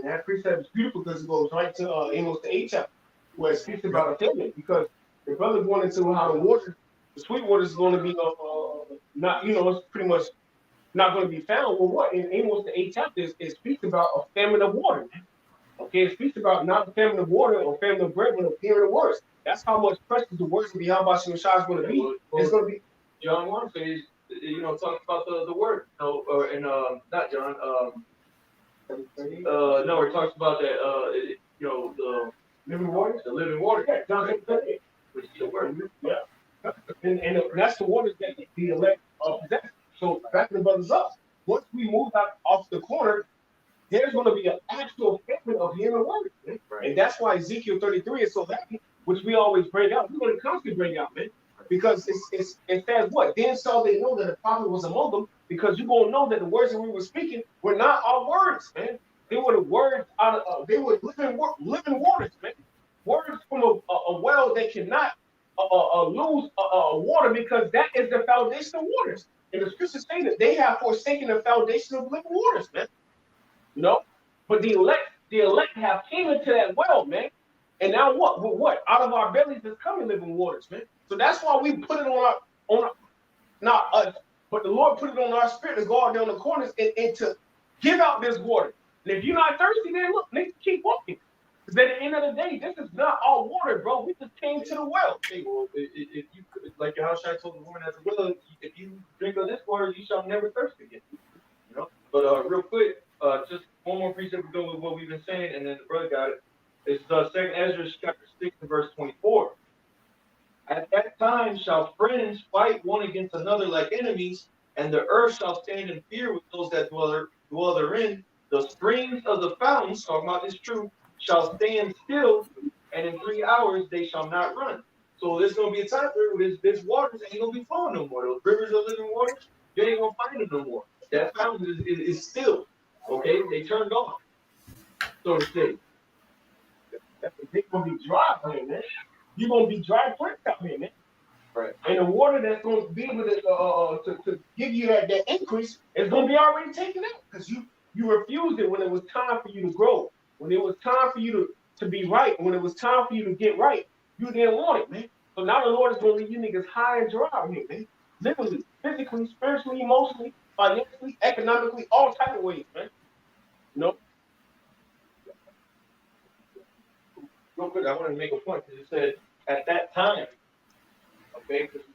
that precept is beautiful because it goes right to Amos the 8th chapter, where it speaks about a famine. Because the brother going into how the sweet water is going to be not, it's pretty much not going to be found. Well, what in Amos the 8th chapter it speaks about a famine of water. Okay, it speaks about not a famine of water or famine of bread, but a famine of words. That's how much precious the words of Yahweh Shemashah is going to be. It's going to be. John 1 says, talks about the word. Not John. No, it talks about that. The living water. The living water. Yeah, John 8, which is the word. Yeah, and that's the waters that the elect possess. So backing the brothers up. Once we move out off the corner, there's going to be an actual famine of hearing words, man. Right. And that's why Ezekiel 33 is so happy, which we always bring out. We're going to constantly bring out, man. Because it says what? Then shall they know that the prophet was among them, because you're going to know that the words that we were speaking were not our words, man. They were the words out of, they were living waters, man. Words from a well that cannot lose water, because that is the foundation of waters. And the scriptures say that they have forsaken the foundation of living waters, man. You know, but the elect have came into that well, man. And now what? What? Out of our bellies is coming living waters, man. So that's why we put it on our, not us, but the Lord put it on our spirit to go out down the corners and to give out this water. And if you're not thirsty, then look, niggas keep walking. Because at the end of the day, this is not all water, bro. We just came to the well. Hey, well, if you like how I told the woman at the well, if you drink of this water, you shall never thirst again. You know. But real quick, just one more precept to go with what we've been saying, and then the brother got it. It's 2 Ezra chapter 6 and verse 24. At that time shall friends fight one against another like enemies, and the earth shall stand in fear with those that dwell therein. The springs of the fountains, talking about this truth, shall stand still, and in 3 hours they shall not run. So there's gonna be a time where this waters ain't gonna be flowing no more. Those rivers of living waters, you ain't gonna find them no more. That fountain is still. Okay, they turned off, so to say. It's gonna be dry out here, man. You're gonna be dry plants out here, man. Right. And the water that's going to be able to give you that increase is going to be already taken out because you refused it when it was time for you to grow, when it was time for you to be right, when it was time for you to get right. You didn't want it, man. So now the Lord is going to leave you niggas high and dry out here, man. Literally, physically, spiritually, emotionally, financially, economically, all type of ways, man. You know? Real quick, I want to make a point because it said at that time. Okay, because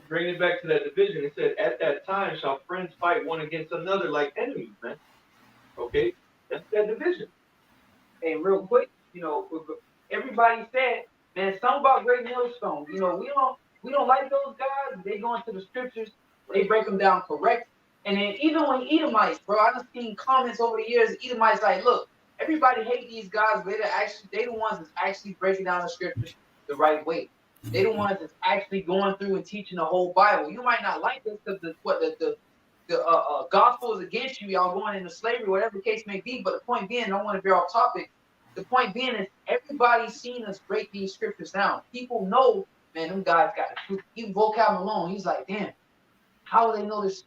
bringing it back to that division, it said, "At that time shall friends fight one against another like enemies." Man, okay, that's that division. And real quick, everybody said, man, something about Great Millstone. We don't like those guys. They go into the scriptures, they break them down correct. And then even when Edomites, bro, I've seen comments over the years. Edomites like, look, everybody hate these guys, but they the ones that's actually breaking down the scriptures the right way. They the ones that's actually going through and teaching the whole Bible. You might not like this because the gospel is against you, y'all going into slavery, whatever the case may be. But the point being, I don't want to veer off topic. The point being is everybody's seen us break these scriptures down. People know, man, them guys got the truth. Even Vocab Malone, he's like, damn, how do they know this?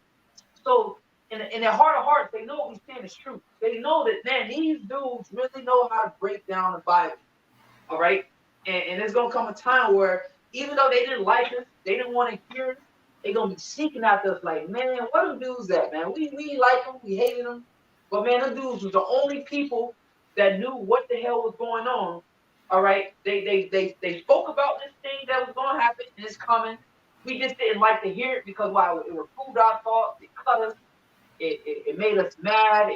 So in their heart of hearts, they know what we're saying is true. They know that, man, these dudes really know how to break down the Bible. All right. And there's gonna come a time where even though they didn't like us, they didn't want to hear us, they're gonna be seeking after us like, man, what them dudes at, man? We like them, we hated them. But man, them dudes was the only people that knew what the hell was going on. All right. They spoke about this thing that was gonna happen and it's coming. We just didn't like to hear it because while it reproved our thoughts, it cut us, it made us mad,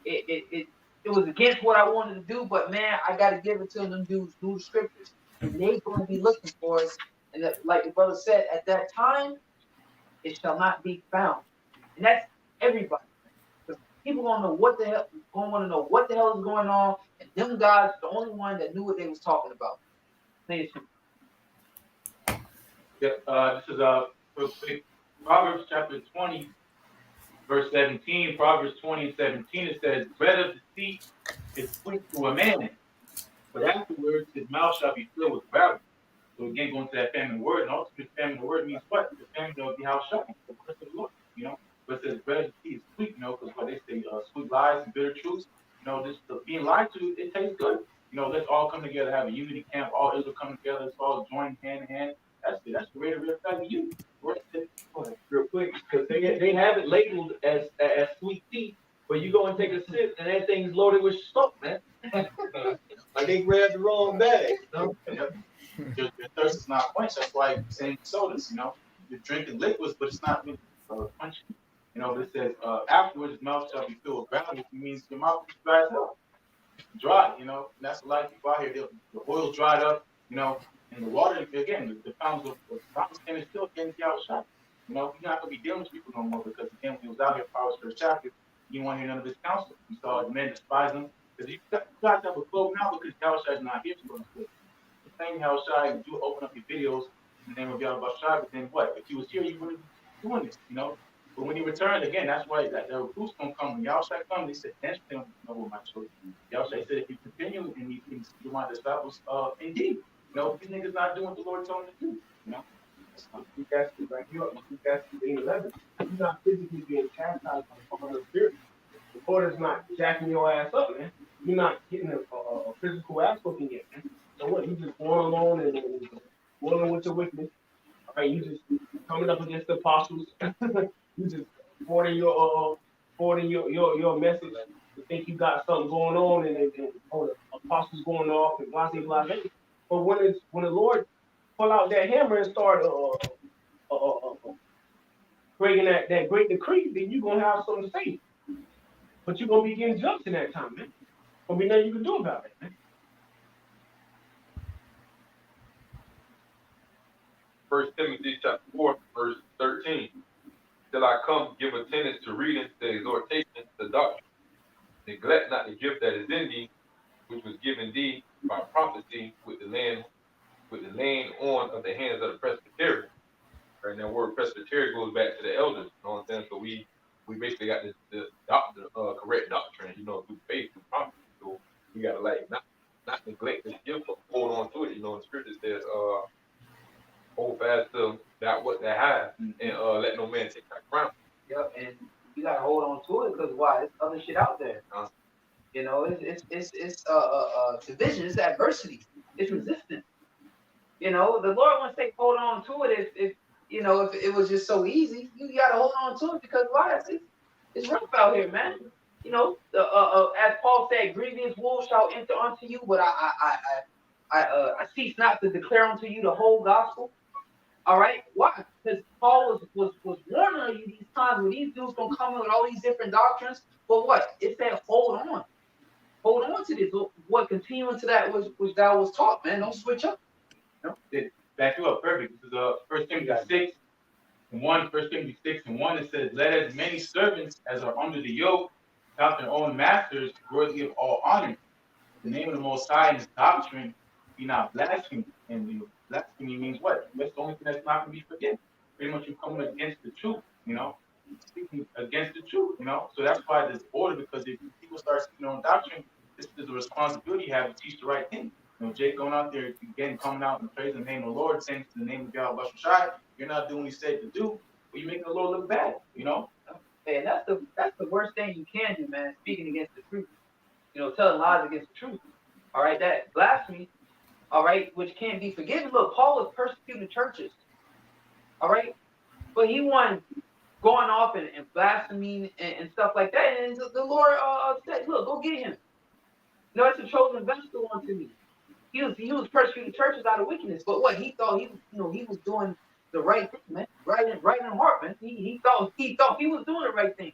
it was against what I wanted to do, but man, I got to give it to them dudes through the scriptures, and they're going to be looking for us. And that, like the brother said, at that time, it shall not be found, and that's everybody. Because people gonna know what the hell, gonna want to know what the hell is going on, and them guys, the only one that knew what they was talking about. Yep. This is real quick. Proverbs chapter 20, verse 17. Proverbs 20 and 17. It says, "Bread of deceit is sweet to a man, but afterwards his mouth shall be filled with gravel." So again, going to that feminine word, and ultimately feminine word means what? The feminine of the house shut, the first of the Lord, But it says bread of deceit is sweet, because what they say, sweet lies and bitter truths, this being lied to, it tastes good. Let's all come together, have a unity camp, all Israel come together, let's all join hand in hand. That's it. That's the way to really affect you. Real quick, because they have it labeled as sweet tea, but you go and take a sip, and that thing's loaded with smoke, man. Like they grabbed the wrong bag. Your thirst is not quenched. That's why saying sodas, you're drinking liquids, but it's not really punchy. But it says afterwards his mouth shall be filled with gravel, which means your mouth is dry as hell. Dry, and that's a lot of people out here. The oil's dried up, and the water again, the fountains of fountains can still getting out shot. You're not gonna be dealing with people no more because again, when he was out here, Proverbs first chapter, you didn't want to hear none of his counsel. You saw the men despise him because you got that with clothes now because Yahushua is not here to us. The same Yahushua, you open up your videos in the name of Yahushua, but then what? If he was here, you wouldn't be doing this, But when he returned, again, that's why that the recruits gonna come. When Yahushua come, they said, "Dance them, what my children." Yahushua said, "If you continue and these things, you want to disciples, indeed, these niggas not doing what the Lord told them to do, Like you up in 11. You're not physically being chastised by the spirit. The order's not jacking your ass up, man. You're not getting a physical ass whooping yet, man. So what? You just going along and rolling with your witness. All right, you just coming up against the apostles. You just forwarding your message to think you got something going on and the apostles going off and blah blah blah. But when the Lord pull out that hammer and start breaking that great decree, then you're gonna have something to say. But you're gonna be getting judged in that time, man. Gonna be nothing you can do about it, man. First Timothy chapter 4, verse 13. Till I come, give attendance to reading, to exhortation, to doctrine. Neglect not the gift that is in thee, which was given thee by prophecy with the laying on of the hands of the presbytery. Right, and that word presbytery goes back to the elders. You know what I'm saying? So we basically got the correct doctrine, through faith, through prophecy. So we gotta not neglect this gift, but hold on to it. The scripture says, hold fast to that what they have, and let no man take that crown. Yep, and you gotta hold on to it because why? There's other shit out there. It's division, it's adversity, it's resistance. The Lord wants to say hold on to it. If it was just so easy, you gotta hold on to it because why? It's rough out here, man. As Paul said, grievous wolves shall enter unto you, but I cease not to declare unto you the whole gospel. All right, why? Because Paul was warning you these times when these dudes gonna come in with all these different doctrines. But what? It said, hold on to this. What continuing to that which thou was taught, man. Don't switch up. Back you up perfect. This is 1 Timothy 6 and 1. 1 Timothy 6 and 1. It says, let as many servants as are under the yoke without their own masters worthy of all honor. The name of the Most High and His doctrine be not blasphemed. And blasphemy means what? That's the only thing that's not going to be forgiven. Pretty much you're coming against the truth, speaking against the truth, So that's why this order, because if people start speaking on doctrine, this is a responsibility you have to teach the right thing. Jake going out there again, coming out and praising the name of the Lord, saying to the name of Yahweh Shai, you're not doing what He said to do, but you make the Lord look bad, And that's the worst thing you can do, man. Speaking against the truth, telling lies against the truth. All right, that blasphemy. All right, which can't be forgiven. Look, Paul was persecuting churches. All right, but he wasn't going off and blaspheming and stuff like that. And the Lord said, look, go get him. It's a chosen vessel unto me. He was persecuting churches out of wickedness, but what he thought he was doing the right thing, man, right in heart, man. He thought he was doing the right thing.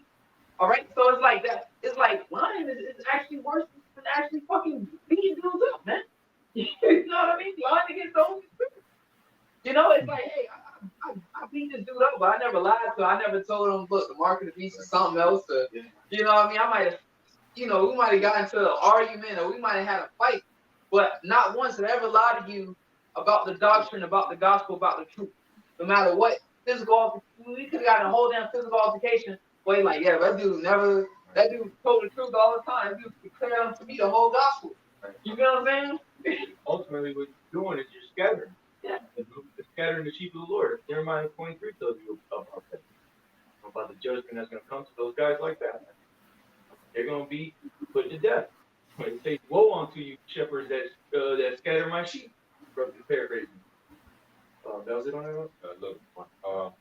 All right, so it's like that. It's like lying is actually worse than actually fucking beating dudes up, man. You know what I mean? Lying against the Holy Spirit. It's like, hey, I beat this dude up, but I never lied to him. I never told him, look, the mark of the beast is something else. You know what I mean? I might have, we might have gotten into an argument or we might have had a fight, but not once did I ever lie to you about the doctrine, about the gospel, about the truth. No matter what physical, we could have gotten a whole damn physical altercation. But like, yeah, that dude told the truth all the time. That dude declared to me the whole gospel. You know what I'm saying? Ultimately, what you're doing is you're scattering. Yeah. You're scattering the sheep of the Lord. Jeremiah 23 tells you about the judgment that's going to come to those guys like that. They're going to be put to death. It says, woe unto you, shepherds that scatter my sheep. Paraphrasing. That was it on that one?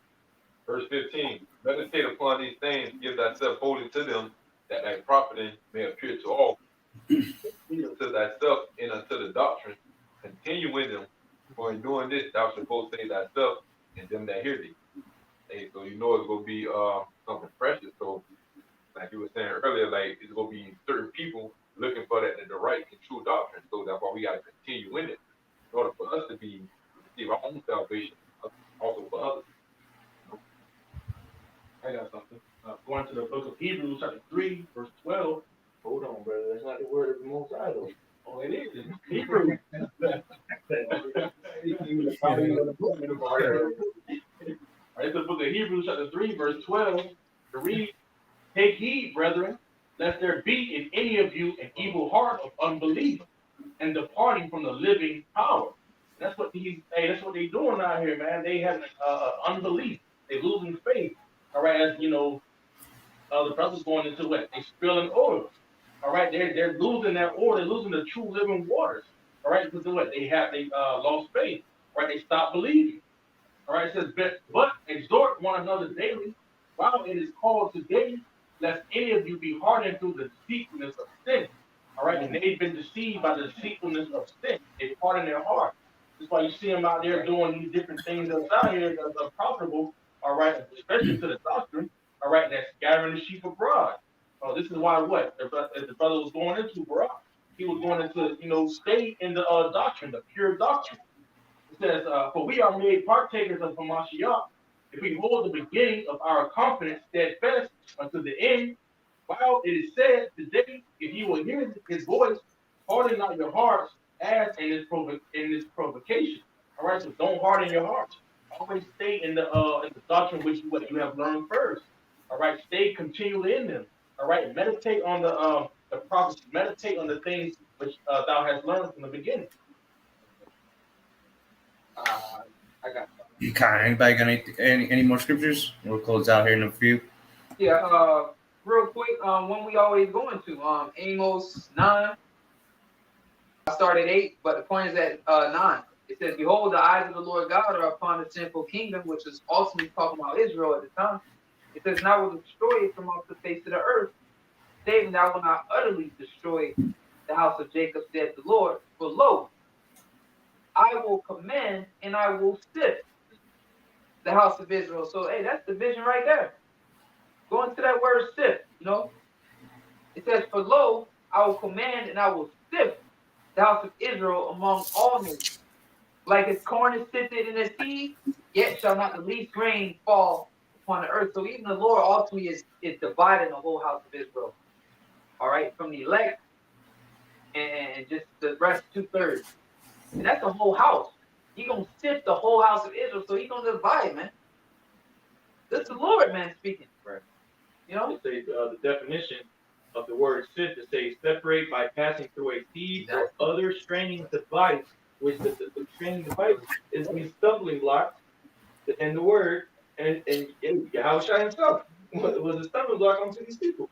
Verse 15. Meditate upon these things, give thyself wholly to them, that thy profiting may appear to all. To thyself and unto the doctrine, continue in them, for in doing this thou shalt both save thyself and them that hear thee. Hey, so it's gonna be something precious. So like you were saying earlier, like it's gonna be certain people looking for the right and true doctrine. So that's why we gotta continue in it in order for us to receive our own salvation, also for others. I got something. Going to the book of Hebrews, chapter 3, verse 12. Hold on, brother. That's not the word of the Most High, though. Oh, it is. It's Hebrews. All right, it's the book of Hebrews, chapter 3, verse 12. To read, take heed, brethren, lest there be in any of you an evil heart of unbelief and departing from the living power. That's what that's what they're doing out here, man. They have unbelief. They're losing faith. All right, as the brothers going into what? They spilling oil. All right, they're losing that oil. They're losing the true living waters. All right, because of what? They lost faith. All right, they stopped believing. All right, it says, but exhort one another daily, while it is called today, lest any of you be hardened through the deceitfulness of sin. All right, and they've been deceived by the deceitfulness of sin. They hardened their heart. That's why you see them out there doing these different things that's out here that are profitable. All right, especially to the doctrine. All right, that's scattering the sheep abroad. This is why what? If the brother was going into Barak, he was going into, stay in the doctrine, the pure doctrine. It says, for we are made partakers of Hamashiach, if we hold the beginning of our confidence steadfast unto the end. While it is said today, if you will hear his voice, harden not your hearts as in this provocation. All right, so don't harden your hearts. Always stay in the doctrine which what you have learned first. All right, stay continually in them. All right, meditate on the prophecy, meditate on the things which thou hast learned from the beginning. I got You kind anybody got any more scriptures? We'll close out here in a few. yeah. Real quick, when we always going to Amos 9. I started 8, but the point is at 9. It says, "Behold, the eyes of the Lord God are upon the sinful kingdom," which is ultimately talking about Israel at the time. It says, "And I will destroy it from off the face of the earth, saying, I will not utterly destroy the house of Jacob, said the Lord. For lo, I will command and I will sift the house of Israel." So, hey, that's the vision right there. Go into that word sift, It says, "For lo, I will command and I will sift the house of Israel among all nations. Like as corn is sifted in the sea, yet shall not the least grain fall upon the earth." So even the Lord ultimately is dividing the whole house of Israel. All right, from the elect and just the rest 2/3. And that's the whole house. He's gonna sift the whole house of Israel, so he's gonna divide, man. That's the Lord, man, speaking. Right. It says the definition of the word sift to say separate by passing through a sieve or other straining device, which the straining device is these stumbling blocks in the word, and Yahushua himself was a stumbling block onto these people.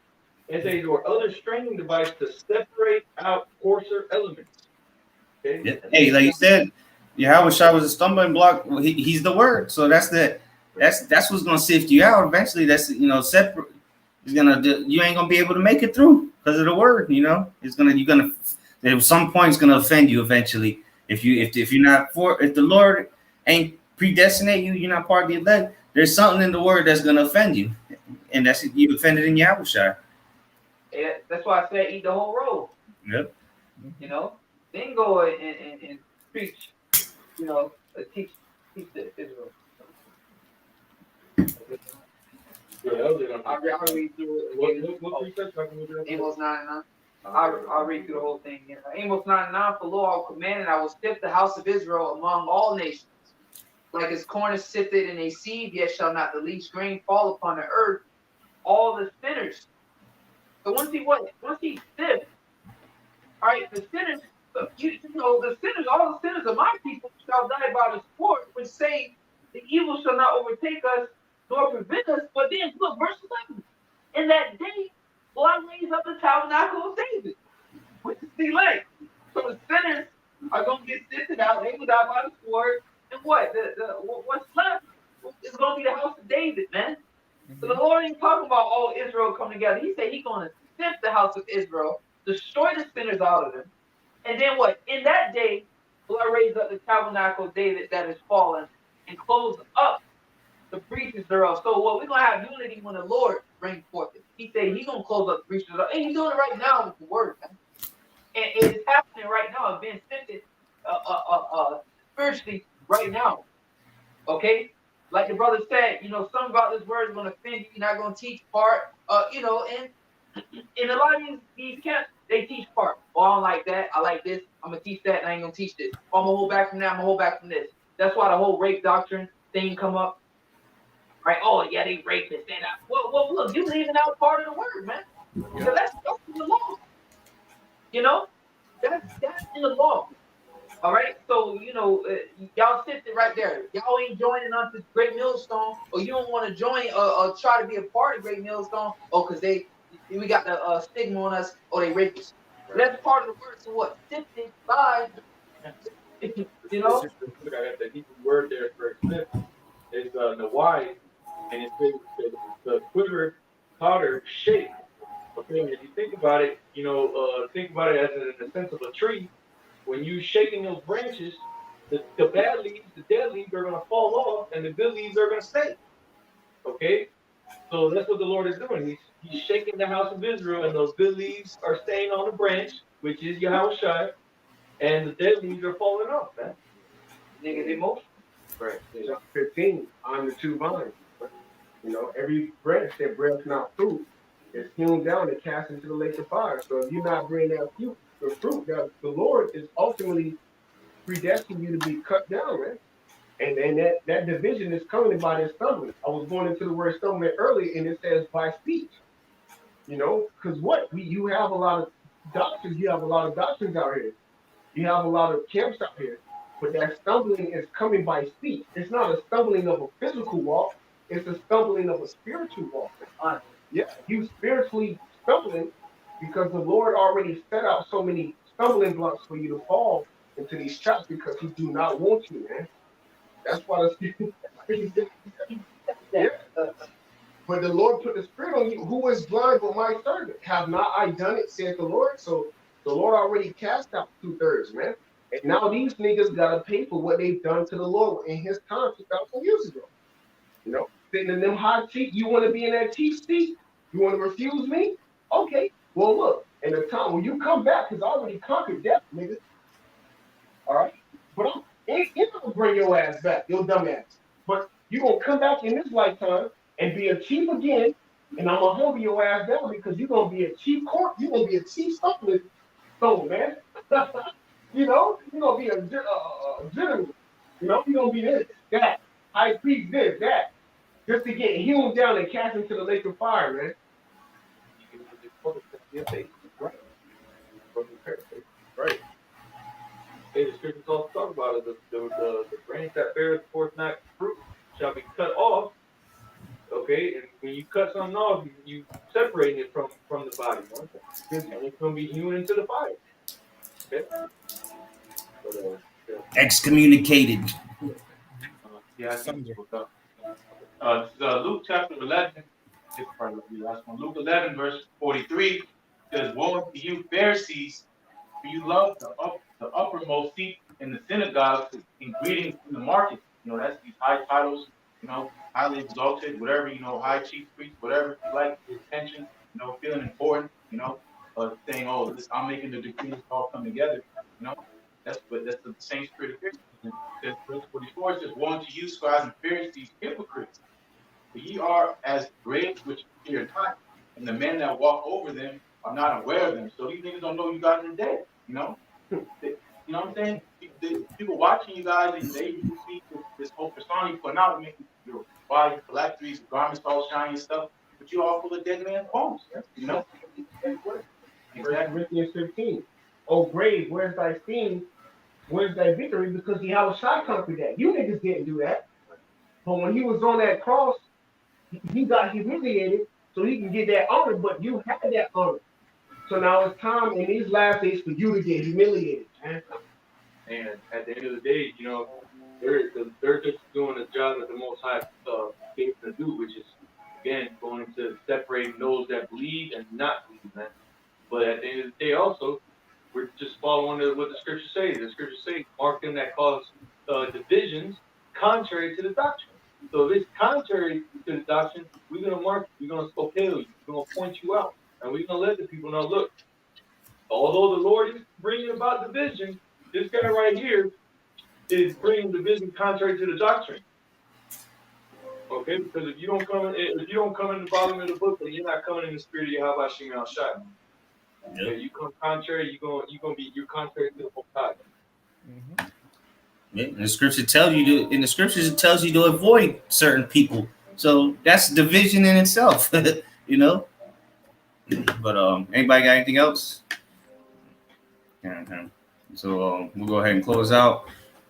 And it says, or other straining device to separate out coarser elements. Okay. Yeah. Hey, like you said, Yahweh Shai was a stumbling block. Well, he's the word, so that's what's gonna sift you out eventually. That's separate. You ain't gonna be able to make it through because of the word. You're gonna at some point it's gonna offend you eventually. If you're not if the Lord ain't predestinate you, you're not part of the elect. There's something in the word that's gonna offend you, and that's you offended in Yahweh Shai. Yeah, that's why I said eat the whole roll. Yep. Then go and preach, teach the Israel. I'll read through it. Amos 9:9. I'll read through the whole thing. Amos 9:9. "For lo, I will command and I will sift the house of Israel among all nations. Like as corn is sifted in a sieve, yet shall not the least grain fall upon the earth. All the sinners." So once he sifts, all right, the sinners, the sinners, all the sinners of my people shall die by the sword, which say, the evil shall not overtake us, nor prevent us. But then, look, verse 11. "In that day will I raise up the tabernacle of David," which is the elect. So the sinners are going to get sifted out. They will die by the sword. And what? What's left is going to be the house of David, man. So the Lord ain't talking about all Israel coming together. He said he's going to sift the house of Israel, destroy the sinners out of them. And then what? "In that day will I raise up the tabernacle of David that is fallen and close up the breaches thereof." So what? We're going to have unity when the Lord brings forth it. He said he's going to close up the breaches thereof. And he's doing it right now with the word, man. And it's happening right now. It's being sifted spiritually right now. Okay? Like the brother said, some about this word is going to offend you. You're not going to teach part, and in a lot of these camps, they teach part. Oh, I don't like that. I like this. I'm going to teach that, and I ain't going to teach this. Oh, I'm going to hold back from that. I'm going to hold back from this. That's why the whole rape doctrine thing come up. Right? Oh, yeah, they rape this. Well, look, you leaving out part of the word, man. So that's in the law. That's in the law. All right, so y'all sit there right there. Y'all ain't joining us this Great Millstone, or you don't want to join or try to be a part of Great Millstone, because we got the stigma on us, or they rapists. That's part of the word. So what? Sifted by, you know. Just real quick, I got the Hebrew word there for clip is nawai, and it says the quiver powder shake. Okay, and if you think about it, think about it as in the sense of a tree. When you shaking those branches, the bad leaves, the dead leaves are gonna fall off, and the good leaves are gonna stay. Okay, so that's what the Lord is doing. He's shaking the house of Israel, and those good leaves are staying on the branch, which is Yahweh Shai, and the dead leaves are falling off, man. Niggas emotional. Right. Chapter 15, on the two vines. Every branch that bears not fruit is hewn down and cast into the lake of fire. So if you're not bringing that fruit, that the Lord is ultimately predestined you to be cut down, man. And that division is coming by this stumbling. I was going into the word stumbling earlier, and it says by speech. Because you have a lot of doctrines, you have a lot of doctrines out here. You have a lot of camps out here, but that stumbling is coming by speech. It's not a stumbling of a physical walk, it's a stumbling of a spiritual walk. Yeah, you spiritually stumbling because the Lord already set out so many stumbling blocks for you to fall into these traps because He do not want you, man. That's why yeah. But the Lord put the Spirit on you. Who is blind but my servant? Have not I done it, saith the Lord? So the Lord already cast out 2/3, man. And now these niggas gotta pay for what they've done to the Lord in His time 2,000 years ago. Sitting in them hot seat. You want to be in that chief seat? You want to refuse me? Okay. Well, look. In the time when you come back, because I already conquered death, nigga. All right. But I'm gonna bring your ass back, your dumb ass. But you gonna come back in this lifetime and be a chief again, and I'm gonna humble your ass down because you're gonna be a chief court. You're gonna be a chief stumbling stone, man. You're gonna be a general. You're gonna be this, that, high priest, this, that, just to get hewn down and cast into the lake of fire, man. Right. Right. Hey, the scriptures also talk about it. The branch that bears forth not fruit shall be cut off. Okay, and when you cut something off, you separating it from the body, man. And it's gonna be hewn into the fire. Okay. But, Excommunicated. yeah, I think Sunder. we'll go. This is Luke chapter 11. This part will be the last one. Luke 11, verse 43 says, "Woe unto you, Pharisees, for you love the uppermost seat in the synagogues and greetings in the market." That's these high titles, highly exalted, whatever, high chief priest, whatever you like, attention, feeling important, saying, "Oh, I'm making the decrees all come together." You know, that's the same spirit of Pharisees. Verse 44 says, "Woe unto you, scribes and Pharisees, hypocrites! For ye are as graves which appear not, and the men that walk over them are not aware of them." So these niggas don't know you got in the day. You know what I'm saying? The people watching you guys, they see this whole persona you putting out, making your body phylacteries, garments all shiny and stuff, but you all full of dead man's bones. First Corinthians 15. Oh, grave, where's thy sting? Where's thy victory? Because Yahweh Shai conquered that. You niggas didn't do that. But when he was on that cross, he got humiliated so he can get that honor, but you had that honor. So now it's time in these last days for you to get humiliated, man. And at the end of the day, they're just doing the job that the Most High gave them to do, which is, again, going into separating those that believe and not believe, man. But at the end of the day, also, we're just following what the scriptures say. The scriptures say, "Mark them that cause divisions contrary to the doctrine." So if it's contrary to the doctrine, we're going to mark you. We're going to scopel you. We're going to point you out. And we're going to let the people know, look, although the Lord is bringing about division, this guy right here is bringing division contrary to the doctrine. Okay, because if you don't come in the volume of the book, then you're not coming in the spirit of Yahweh Shem Al Shai. Okay, you come contrary, you're contrary to the whole God. Mm-hmm. Yeah, in the scriptures it tells you to avoid certain people. So that's division in itself, But anybody got anything else? So we'll go ahead and close out.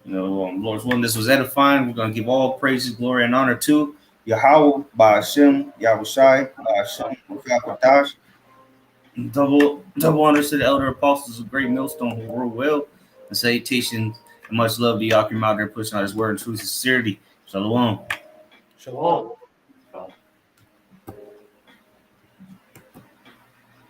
Lord's willing, this was edifying. We're going to give all praises, glory, and honor to Yahweh, Ba'ashem, Yahushai, Ba'ashem, Mufakadash. Double honors to the elder apostles of Great Millstone who rule well, and salutations and much love to Yakim out there pushing out his word and true sincerity. Shalom. Shalom.